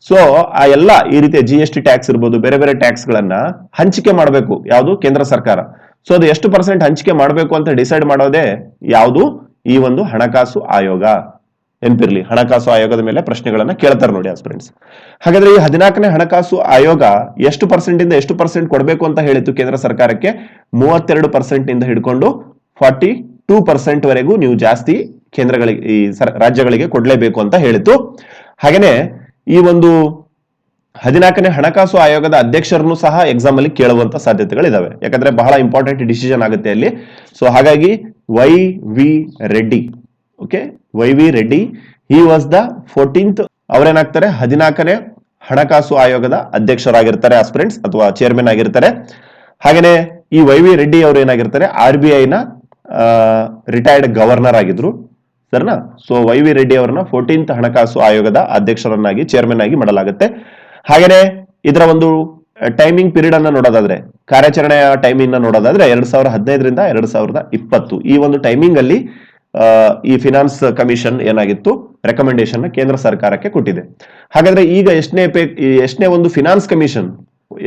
ಸೊ ಆ ಎಲ್ಲ ಈ ರೀತಿಯ GST ಟ್ಯಾಕ್ಸ್ ಇರ್ಬೋದು, ಬೇರೆ ಬೇರೆ ಟ್ಯಾಕ್ಸ್ ಗಳನ್ನ ಹಂಚಿಕೆ ಮಾಡಬೇಕು ಯಾವುದು? ಕೇಂದ್ರ ಸರ್ಕಾರ. ಸೊ ಅದು ಎಷ್ಟು % ಹಂಚಿಕೆ ಮಾಡಬೇಕು ಅಂತ ಡಿಸೈಡ್ ಮಾಡೋದೇ ಯಾವುದು? ಈ ಒಂದು ಹಣಕಾಸು ಆಯೋಗ. ನೆನಪಿರ್ಲಿ, ಹಣಕಾಸು ಆಯೋಗದ ಮೇಲೆ ಪ್ರಶ್ನೆಗಳನ್ನ ಕೇಳ್ತಾರೆ ನೋಡಿ ಆಸ್ಪಿರೆಂಟ್ಸ್. ಹಾಗಾದ್ರೆ ಈ 14ನೇ ಹಣಕಾಸು ಆಯೋಗ ಎಷ್ಟು ಪರ್ಸೆಂಟ್ ಇಂದ ಎಷ್ಟು ಪರ್ಸೆಂಟ್ ಕೊಡಬೇಕು ಅಂತ ಹೇಳಿತ್ತು ಕೇಂದ್ರ ಸರ್ಕಾರಕ್ಕೆ? 32% ಇಂದ ಹಿಡ್ಕೊಂಡು 42% ವರೆಗೂ ನೀವು ಜಾಸ್ತಿ ಕೇಂದ್ರಗಳಿಗೆ, ಈ ರಾಜ್ಯಗಳಿಗೆ ಕೊಡ್ಲೇಬೇಕು ಅಂತ ಹೇಳಿತ್ತು. ಹಾಗೇನೆ ಈ ಒಂದು 14ನೇ ಹಣಕಾಸು ಆಯೋಗದ ಅಧ್ಯಕ್ಷರನ್ನು ಸಹ ಎಕ್ಸಾಮ್ ಅಲ್ಲಿ ಕೇಳುವಂತ ಸಾಧ್ಯತೆಗಳಿದಾವೆ, ಯಾಕಂದ್ರೆ ಬಹಳ ಇಂಪಾರ್ಟೆಂಟ್ ಡಿಸಿಷನ್ ಆಗುತ್ತೆ ಅಲ್ಲಿ. ಸೊ ಹಾಗಾಗಿ Y V. Reddy, okay, Y V. Reddy, he was the 14th, ಅವರೇನಾಗ್ತಾರೆ 14ನೇ ಹಣಕಾಸು ಆಯೋಗದ ಅಧ್ಯಕ್ಷರಾಗಿರ್ತಾರೆ ಆಸ್ಪಿರೆಂಟ್ಸ್, ಅಥವಾ ಚೇರ್ಮನ್ ಆಗಿರ್ತಾರೆ. ಹಾಗೇನೆ ಈ ವೈ.ವಿ. ರೆಡ್ಡಿ ಅವರು ಏನಾಗಿರ್ತಾರೆ, RBI ನ ರಿಟೈರ್ಡ್ ಗವರ್ನರ್ ಆಗಿದ್ರು, ಸರಿನಾ? ಸೊ ವೈ.ವಿ. ರೆಡ್ಡಿ ಅವರನ್ನ 14th ಹಣಕಾಸು ಆಯೋಗದ ಅಧ್ಯಕ್ಷರನ್ನಾಗಿ, ಚೇರ್ಮನ್ ಆಗಿ ಮಾಡಲಾಗುತ್ತೆ. ಹಾಗೇನೆ ಇದರ ಒಂದು ಟೈಮಿಂಗ್ ಪೀರಿಯಡ್ ಅನ್ನ ನೋಡೋದಾದ್ರೆ, ಕಾರ್ಯಾಚರಣೆಯ ಟೈಮಿಂಗ್ ನ ನೋಡೋದಾದ್ರೆ 2015ರಿಂದ 2020 ಈ ಒಂದು ಟೈಮಿಂಗ್ ಅಲ್ಲಿ ಈ ಫಿನಾನ್ಸ್ ಕಮಿಷನ್ ಏನಾಗಿತ್ತು, ರೆಕಮೆಂಡೇಶನ್ ಕೇಂದ್ರ ಸರ್ಕಾರಕ್ಕೆ ಕೊಟ್ಟಿದೆ. ಹಾಗಾದ್ರೆ ಈಗ ಎಷ್ಟನೇ ಒಂದು ಫಿನಾನ್ಸ್ ಕಮಿಷನ್,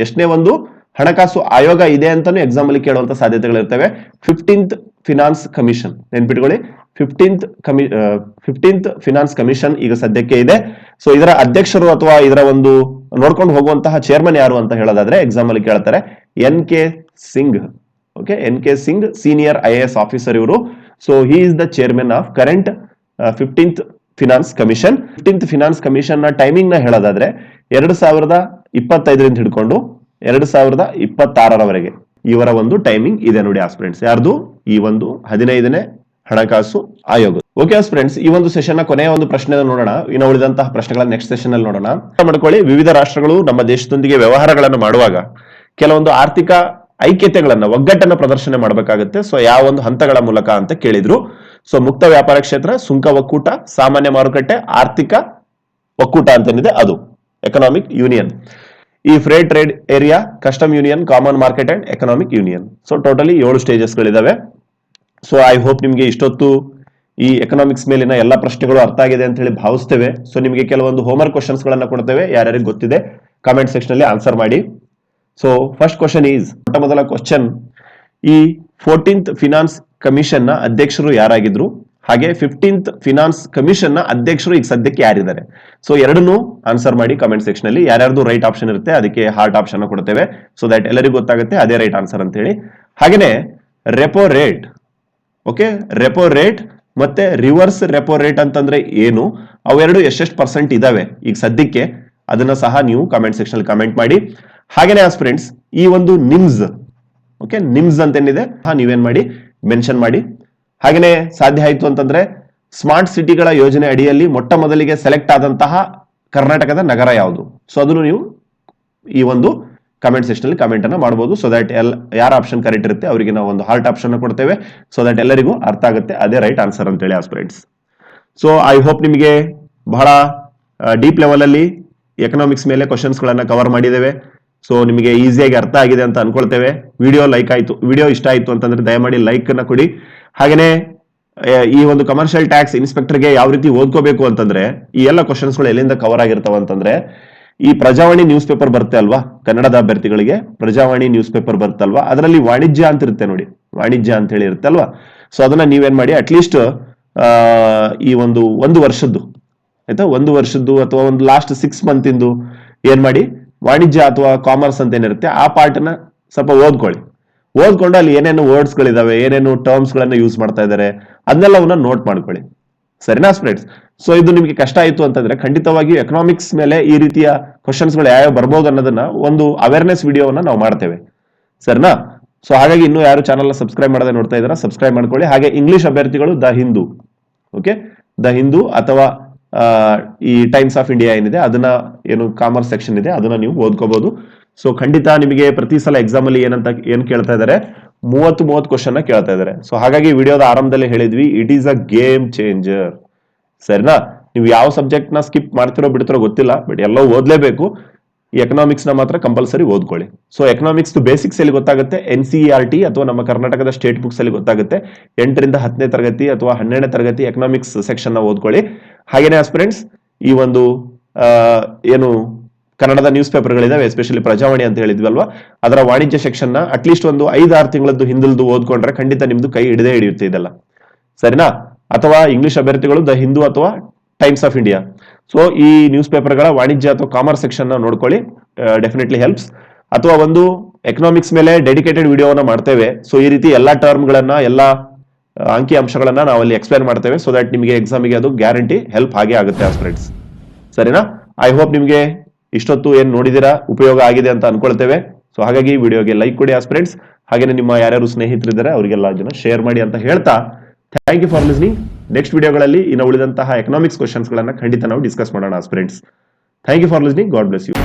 ಎಷ್ಟನೇ ಒಂದು ಹಣಕಾಸು ಆಯೋಗ ಇದೆ ಅಂತಾನು ಎಕ್ಸಾಮ್ ಅಲ್ಲಿ ಕೇಳುವಂತ ಸಾಧ್ಯತೆಗಳಿರ್ತವೆ. 15th ಫಿನಾನ್ಸ್ ಕಮಿಷನ್, ನೆನ್ಪಿಟ್ಕೊಳ್ಳಿ, 15th ಫಿನಾನ್ಸ್ ಕಮಿಷನ್ ಈಗ ಸದ್ಯಕ್ಕೆ ಇದೆ. ಸೊ ಇದರ ಅಧ್ಯಕ್ಷರು ಅಥವಾ ಇದರ ಒಂದು ನೋಡ್ಕೊಂಡು ಹೋಗುವಂತಹ ಚೇರ್ಮನ್ ಯಾರು ಅಂತ ಹೇಳೋದಾದ್ರೆ ಎಕ್ಸಾಮ್ ಅಲ್ಲಿ ಕೇಳ್ತಾರೆ, N.K. Singh. Okay, N.K. Singh senior IAS officer ಇವರು. So he is the chairman of current 15th finance commission. 15th finance commission ನ ಟೈಮಿಂಗ್ ನ ಹೇಳೋದಾದ್ರೆ 2025ರಿಂದ ಹಿಡ್ಕೊಂಡು 2026ರವರೆಗೆ ಇವರ ಒಂದು ಟೈಮಿಂಗ್ ಇದೆ ನೋಡಿ ಆಸ್ಪಿರೆಂಟ್ಸ್. ಯಾರ್ದು? ಈ ಒಂದು 15ನೇ ಹಣಕಾಸು ಆಯೋಗ. ಓಕೆ ಫ್ರೆಂಡ್ಸ್, ಈ ಒಂದು ಸೆಷನ್ ನ ಕೊನೆಯ ಒಂದು ಪ್ರಶ್ನೆ ನೋಡೋಣ. ಇನ್ನು ಉಳಿದಂತಹ ಪ್ರಶ್ನೆಗಳ ನೆಕ್ಸ್ಟ್ ಸೆಷನ್ ಅಲ್ಲಿ ನೋಡೋಣ. ಮಾಡ್ಕೊಳ್ಳಿ, ವಿವಿಧ ರಾಷ್ಟ್ರಗಳು ನಮ್ಮ ದೇಶದೊಂದಿಗೆ ವ್ಯವಹಾರಗಳನ್ನು ಮಾಡುವಾಗ ಕೆಲವೊಂದು ಆರ್ಥಿಕ ಐಕ್ಯತೆಗಳನ್ನ, ಒಗ್ಗಟ್ಟನ್ನ ಪ್ರದರ್ಶನ ಮಾಡಬೇಕಾಗುತ್ತೆ. ಸೊ ಯಾವ ಒಂದು ಹಂತಗಳ ಮೂಲಕ ಅಂತ ಕೇಳಿದ್ರು. ಸೊ ಮುಕ್ತ ವ್ಯಾಪಾರ ಕ್ಷೇತ್ರ, ಸುಂಕ ಒಕ್ಕೂಟ, ಸಾಮಾನ್ಯ ಮಾರುಕಟ್ಟೆ, ಆರ್ಥಿಕ ಒಕ್ಕೂಟ ಅಂತೇನಿದೆ ಅದು ಎಕನಾಮಿಕ್ ಯೂನಿಯನ್. ಈ free trade area, custom union, common market and economic union. So totally 7 stages ಗಳಿದಾವೆ. ಸೊ ಐ ಹೋಪ್ ನಿಮ್ಗೆ ಇಷ್ಟೊತ್ತು ಈ ಎಕನಾಮಿಕ್ಸ್ ಮೇಲಿನ ಎಲ್ಲ ಪ್ರಶ್ನೆಗಳು ಅರ್ಥ ಆಗಿದೆ ಅಂತ ಹೇಳಿ ಭಾವಿಸ್ತೇವೆ. ಸೊ ನಿಮಗೆ ಕೆಲವೊಂದು ಹೋಮ್ವರ್ಕ್ ಕ್ವಶನ್ಸ್ ಗಳನ್ನ ಕೊಡ್ತೇವೆ, ಯಾರ್ಯಾರಿಗೆ ಗೊತ್ತಿದೆ ಕಾಮೆಂಟ್ ಸೆಕ್ಷನ್ ಅಲ್ಲಿ ಆನ್ಸರ್ ಮಾಡಿ. ಸೊ ಫಸ್ಟ್ ಕ್ವಶನ್ ಈಸ್, ಮೊದಲ ಕ್ವಶನ್, ಈ 14th ಫಿನಾನ್ಸ್ ಕಮಿಷನ್ ನ ಅಧ್ಯಕ್ಷರು ಯಾರಾಗಿದ್ರು, ಹಾಗೆ 15th ಫಿನಾನ್ಸ್ ಕಮಿಷನ್ ನ ಅಧ್ಯಕ್ಷರು ಈಗ ಸದ್ಯಕ್ಕೆ ಯಾರಿದ್ದಾರೆ? ಸೊ ಎರಡನ್ನೂ ಆನ್ಸರ್ ಮಾಡಿ ಕಾಮೆಂಟ್ ಸೆಕ್ಷನ್ ಅಲ್ಲಿ. ಯಾರ್ಯಾರ್ದು ರೈಟ್ ಆಪ್ಷನ್ ಇರುತ್ತೆ ಅದಕ್ಕೆ ಹಾರ್ಟ್ ಆಪ್ಷನ್ ಕೊಡ್ತೇವೆ, ಸೊ ದಟ್ ಎಲ್ಲರಿಗೂ ಗೊತ್ತಾಗುತ್ತೆ ಅದೇ ರೈಟ್ ಆನ್ಸರ್ ಅಂತ ಹೇಳಿ. ಹಾಗೇನೆ repo rate, okay, repo rate ಮತ್ತೆ ರಿವರ್ಸ್ ರೆಪೋ ರೇಟ್ ಅಂತಂದ್ರೆ ಏನು, ಅವೆರಡು ಎಷ್ಟೆಷ್ಟು ಪರ್ಸೆಂಟ್ ಇದಾವೆ ಈಗ ಸದ್ಯಕ್ಕೆ, ಅದನ್ನ ಸಹ ನೀವು ಕಾಮೆಂಟ್ ಸೆಕ್ಷನ್ ಅಲ್ಲಿ ಕಮೆಂಟ್ ಮಾಡಿ. ಹಾಗೇನೆ ಫ್ರೆಂಡ್ಸ್, ಈ ಒಂದು ನಿಮ್ಸ್, ಓಕೆ, ನಿಮ್ಸ್ ಅಂತ ಏನಿದೆ ನೀವೇನ್ ಮಾಡಿ ಮೆನ್ಷನ್ ಮಾಡಿ. ಹಾಗೇನೆ ಸಾಧ್ಯ ಆಯ್ತು ಅಂತಂದ್ರೆ ಸ್ಮಾರ್ಟ್ ಸಿಟಿಗಳ ಯೋಜನೆ ಅಡಿಯಲ್ಲಿ ಮೊಟ್ಟ ಮೊದಲಿಗೆ ಸೆಲೆಕ್ಟ್ ಆದಂತಹ ಕರ್ನಾಟಕದ ನಗರ ಯಾವುದು? ಸೊ ಅದನ್ನು ನೀವು ಈ ಒಂದು ಕಮೆಂಟ್ ಸೆಕ್ಷನ್ ಅಲ್ಲಿ ಕಮೆಂಟ್ ಅನ್ನ ಮಾಡಬಹುದು. ಸೊ ದಟ್ ಯಾರ ಆಪ್ಷನ್ ಕರೆಕ್ಟ್ ಇರುತ್ತೆ ಅವರಿಗೆ ನಾವು ಒಂದು ಹಾರ್ಟ್ ಆಪ್ಷನ್ ಕೊಡ್ತೇವೆ, ಸೊ ದಟ್ ಎಲ್ಲರಿಗೂ ಅರ್ಥ ಆಗುತ್ತೆ ಅದೇ ರೈಟ್ ಆನ್ಸರ್ ಅಂತ ಹೇಳಿ ಆಸ್ಪಿರೆಂಟ್ಸ್. ಸೊ ಐ ಹೋಪ್ ನಿಮಗೆ ಬಹಳ ಡೀಪ್ ಲೆವೆಲ್ ಅಲ್ಲಿ ಎಕನಾಮಿಕ್ಸ್ ಮೇಲೆ ಕ್ವಶನ್ಸ್ ಗಳನ್ನ ಕವರ್ ಮಾಡಿದ್ದೇವೆ. ಸೊ ನಿಮಗೆ ಈಸಿಯಾಗಿ ಅರ್ಥ ಆಗಿದೆ ಅಂತ ಅನ್ಕೊಳ್ತೇವೆ. ವಿಡಿಯೋ ಇಷ್ಟ ಆಯ್ತು ಅಂತಂದ್ರೆ ದಯಮಾಡಿ ಲೈಕ್ ಅನ್ನ ಕೊಡಿ. ಹಾಗೇನೆ ಈ ಒಂದು ಕಮರ್ಷಿಯಲ್ ಟ್ಯಾಕ್ಸ್ ಇನ್ಸ್ಪೆಕ್ಟರ್ಗೆ ಯಾವ ರೀತಿ ಓದ್ಕೋಬೇಕು ಅಂತಂದ್ರೆ, ಈ ಎಲ್ಲ ಕ್ವಶನ್ಸ್ ಗಳು ಎಲ್ಲಿಂದ ಕವರ್ ಆಗಿರ್ತಾವ ಅಂತಂದ್ರೆ, ಈ ಪ್ರಜಾವಾಣಿ ನ್ಯೂಸ್ ಪೇಪರ್ ಬರುತ್ತೆ ಅಲ್ವಾ, ಕನ್ನಡದ ಅಭ್ಯರ್ಥಿಗಳಿಗೆ ಪ್ರಜಾವಾಣಿ ನ್ಯೂಸ್ ಪೇಪರ್ ಬರುತ್ತಲ್ವಾ, ಅದರಲ್ಲಿ ವಾಣಿಜ್ಯ ಅಂತ ಇರುತ್ತೆ ನೋಡಿ, ವಾಣಿಜ್ಯ ಅಂತ ಹೇಳಿ ಇರುತ್ತೆ ಅಲ್ವಾ. ಸೊ ಅದನ್ನ ನೀವೇನ್ ಮಾಡಿ ಅಟ್ಲೀಸ್ಟ್ ಈ ಒಂದು ವರ್ಷದ್ದು ಆಯ್ತಾ, 1 ವರ್ಷದ್ದು ಅಥವಾ ಒಂದು ಲಾಸ್ಟ್ 6 ಮಂತ್ ಇಂದು ಏನ್ ಮಾಡಿ ವಾಣಿಜ್ಯ ಅಥವಾ ಕಾಮರ್ಸ್ ಅಂತ ಏನಿರುತ್ತೆ ಆ ಪಾರ್ಟ್ ನ ಸ್ವಲ್ಪ ಓದ್ಕೊಂಡು ಅಲ್ಲಿ ಏನೇನು ವರ್ಡ್ಸ್ ಗಳಿದಾವೆ, ಏನೇನು ಟರ್ಮ್ಸ್ ಗಳನ್ನ ಯೂಸ್ ಮಾಡ್ತಾ ಇದ್ದಾರೆ ಅದನ್ನೆಲ್ಲವನ್ನ ನೋಟ್ ಮಾಡ್ಕೊಳ್ಳಿ, ಸರಿನಾ ಫ್ರೆಂಡ್ಸ್. ಸೊ ಇದು ನಿಮಗೆ ಕಷ್ಟ ಆಯ್ತು ಅಂತಂದ್ರೆ ಖಂಡಿತವಾಗಿಯೂ ಎಕನಾಮಿಕ್ಸ್ ಮೇಲೆ ಈ ರೀತಿಯ ಕ್ವಶನ್ಸ್ ಗಳು ಯಾವ ಬರ್ಬೋದು ಅನ್ನೋದನ್ನ ಒಂದು ಅವೇರ್ನೆಸ್ ವಿಡಿಯೋವನ್ನ ನಾವು ಮಾಡ್ತೇವೆ, ಸರಿನಾ. ಸೊ ಹಾಗಾಗಿ ಇನ್ನೂ ಯಾರು ಚಾನಲ್ ಸಬ್ಸ್ಕ್ರೈಬ್ ಮಾಡದೆ ನೋಡ್ತಾ ಇದಾರೆ ಸಬ್ಸ್ಕ್ರೈಬ್ ಮಾಡ್ಕೊಳ್ಳಿ. ಹಾಗೆ ಇಂಗ್ಲಿಷ್ ಅಭ್ಯರ್ಥಿಗಳು the Hindu, okay, the Hindu ಅಥವಾ ಈ ಟೈಮ್ಸ್ ಆಫ್ ಇಂಡಿಯಾ ಏನಿದೆ ಅದನ್ನ, ಏನು ಕಾಮರ್ಸ್ ಸೆಕ್ಷನ್ ಇದೆ ಅದನ್ನ ನೀವು ಓದ್ಕೋಬಹುದು. ಸೊ ಖಂಡಿತ ನಿಮಗೆ ಪ್ರತಿ ಸಲ ಎಕ್ಸಾಮ್ ಅಲ್ಲಿ ಏನ್ ಕೇಳ್ತಾ ಇದಾರೆ, 30 ಕ್ವಶನ್ ಕೇಳ್ತಾ ಇದಾರೆ. ಸೊ ಹಾಗಾಗಿ ವಿಡಿಯೋದ ಆರಂಭದಲ್ಲಿ ಹೇಳಿದ್ವಿ, it is a game changer, ಸರಿನಾ. ನೀವು ಯಾವ ಸಬ್ಜೆಕ್ಟ್ ನ ಸ್ಕಿಪ್ ಮಾಡ್ತಿರೋ ಬಿಡ್ತಿರೋ ಗೊತ್ತಿಲ್ಲ, ಬಟ್ ಎಲ್ಲ ಓದ್ಲೇಬೇಕು. ಈ ಎಕನಾಮಿಕ್ಸ್ ನ ಮಾತ್ರ ಕಂಪಲ್ಸರಿ ಓದ್ಕೊಳ್ಳಿ. ಸೊ ಎಕನಾಮಿಕ್ಸ್ ಬೇಸಿಕ್ಸ್ ಅಲ್ಲಿ ಗೊತ್ತಾಗುತ್ತೆ, NCERT ಅಥವಾ ನಮ್ಮ ಕರ್ನಾಟಕದ ಸ್ಟೇಟ್ ಬುಕ್ಸ್ ಅಲ್ಲಿ ಗೊತ್ತಾಗುತ್ತೆ. 8ರಿಂದ 10ನೇ ತರಗತಿ ಅಥವಾ 12ನೇ ತರಗತಿ ಎಕನಾಮಿಕ್ಸ್ ಸೆಕ್ಷನ್ ನ ಓದ್ಕೊಳ್ಳಿ. ಹಾಗೇನೆ ಆಸ್ಪಿರೆಂಟ್ಸ್, ಈ ಒಂದು ಏನು ಕನ್ನಡದ ನ್ಯೂಸ್ ಪೇಪರ್ ಗಳಿದಾವೆ, ಎಸ್ಪೆಷಲಿ ಪ್ರಜಾವಾಣಿ ಅಂತ ಹೇಳಿದ್ವಲ್ವಾ, ಅದರ ವಾಣಿಜ್ಯ ಸೆಕ್ಷನ್ ನ ಅಟ್ಲೀಸ್ಟ್ ಒಂದು 5-6 ತಿಂಗಳದ್ದು ಹಿಂದಲ್ದು ಓದ್ಕೊಂಡ್ರೆ ಖಂಡಿತ ನಿಮ್ದು ಕೈ ಹಿಡಿಯುತ್ತೆ ಇದೆಲ್ಲ, ಸರಿನಾ. ಅಥವಾ ಇಂಗ್ಲಿಷ್ ಅಭ್ಯರ್ಥಿಗಳು ದ ಹಿಂದೂ ಅಥವಾ ಟೈಮ್ಸ್ ಆಫ್ ಇಂಡಿಯಾ. ಸೊ ಈ ನ್ಯೂಸ್ ಪೇಪರ್ಗಳ ವಾಣಿಜ್ಯ ಅಥವಾ ಕಾಮರ್ಸ್ ಸೆಕ್ಷನ್ ನೋಡ್ಕೊಳ್ಳಿ, ಡೆಫಿನೆಟ್ಲಿ ಹೆಲ್ಪ್ಸ್. ಅಥವಾ ಒಂದು ಎಕನಾಮಿಕ್ಸ್ ಮೇಲೆ ಡೆಡಿಕೇಟೆಡ್ ವಿಡಿಯೋನ ಮಾಡ್ತೇವೆ. ಸೊ ಈ ರೀತಿ ಎಲ್ಲಾ ಟರ್ಮ್ಗಳನ್ನ, ಎಲ್ಲಾ ಅಂಕಿ ಅಂಶಗಳನ್ನ ನಾವಲ್ಲಿ ಎಕ್ಸ್ಪ್ಲೈನ್ ಮಾಡ್ತೇವೆ. ಸೊ ದಟ್ ನಿಮಗೆ ಎಕ್ಸಾಮಿಗೆ ಅದು ಗ್ಯಾರಂಟಿ ಹೆಲ್ಪ್ ಹಾಗೆ ಆಗುತ್ತೆ ಆಸ್ಪಿರೆಂಟ್ಸ್. ಸರಿನಾ? ಐ ಹೋಪ್ ನಿಮಗೆ ಇಷ್ಟೊತ್ತು ಏನ್ ನೋಡಿದಿರಾ ಉಪಯೋಗ ಆಗಿದೆ ಅಂತ ಅನ್ಕೊಳ್ತೇವೆ. ಸೊ ಹಾಗಾಗಿ ವಿಡಿಯೋಗೆ ಲೈಕ್ ಕೊಡಿ ಆಸ್ಪಿರೆಂಟ್ಸ್. ಹಾಗೇನೆ ನಿಮ್ಮ ಯಾರ್ಯಾರು ಸ್ನೇಹಿತರಿದ್ದಾರೆ ಅವರಿಗೆಲ್ಲ ಜನ ಶೇರ್ ಮಾಡಿ ಅಂತ ಹೇಳ್ತಾ, thank you for listening. Next ವಿಡಿಯೋಗಳಲ್ಲಿ ಇನ್ನು ಉಳಿದಂತಹ ಎಕನಾಮಿಕ್ಸ್ ಕ್ವಶನ್ಸ್ ಗಳನ್ನ ಖಂಡಿತ ನಾವು ಡಿಸ್ಕಸ್ ಮಾಡೋಣ aspirants. Thank you for listening. God bless you.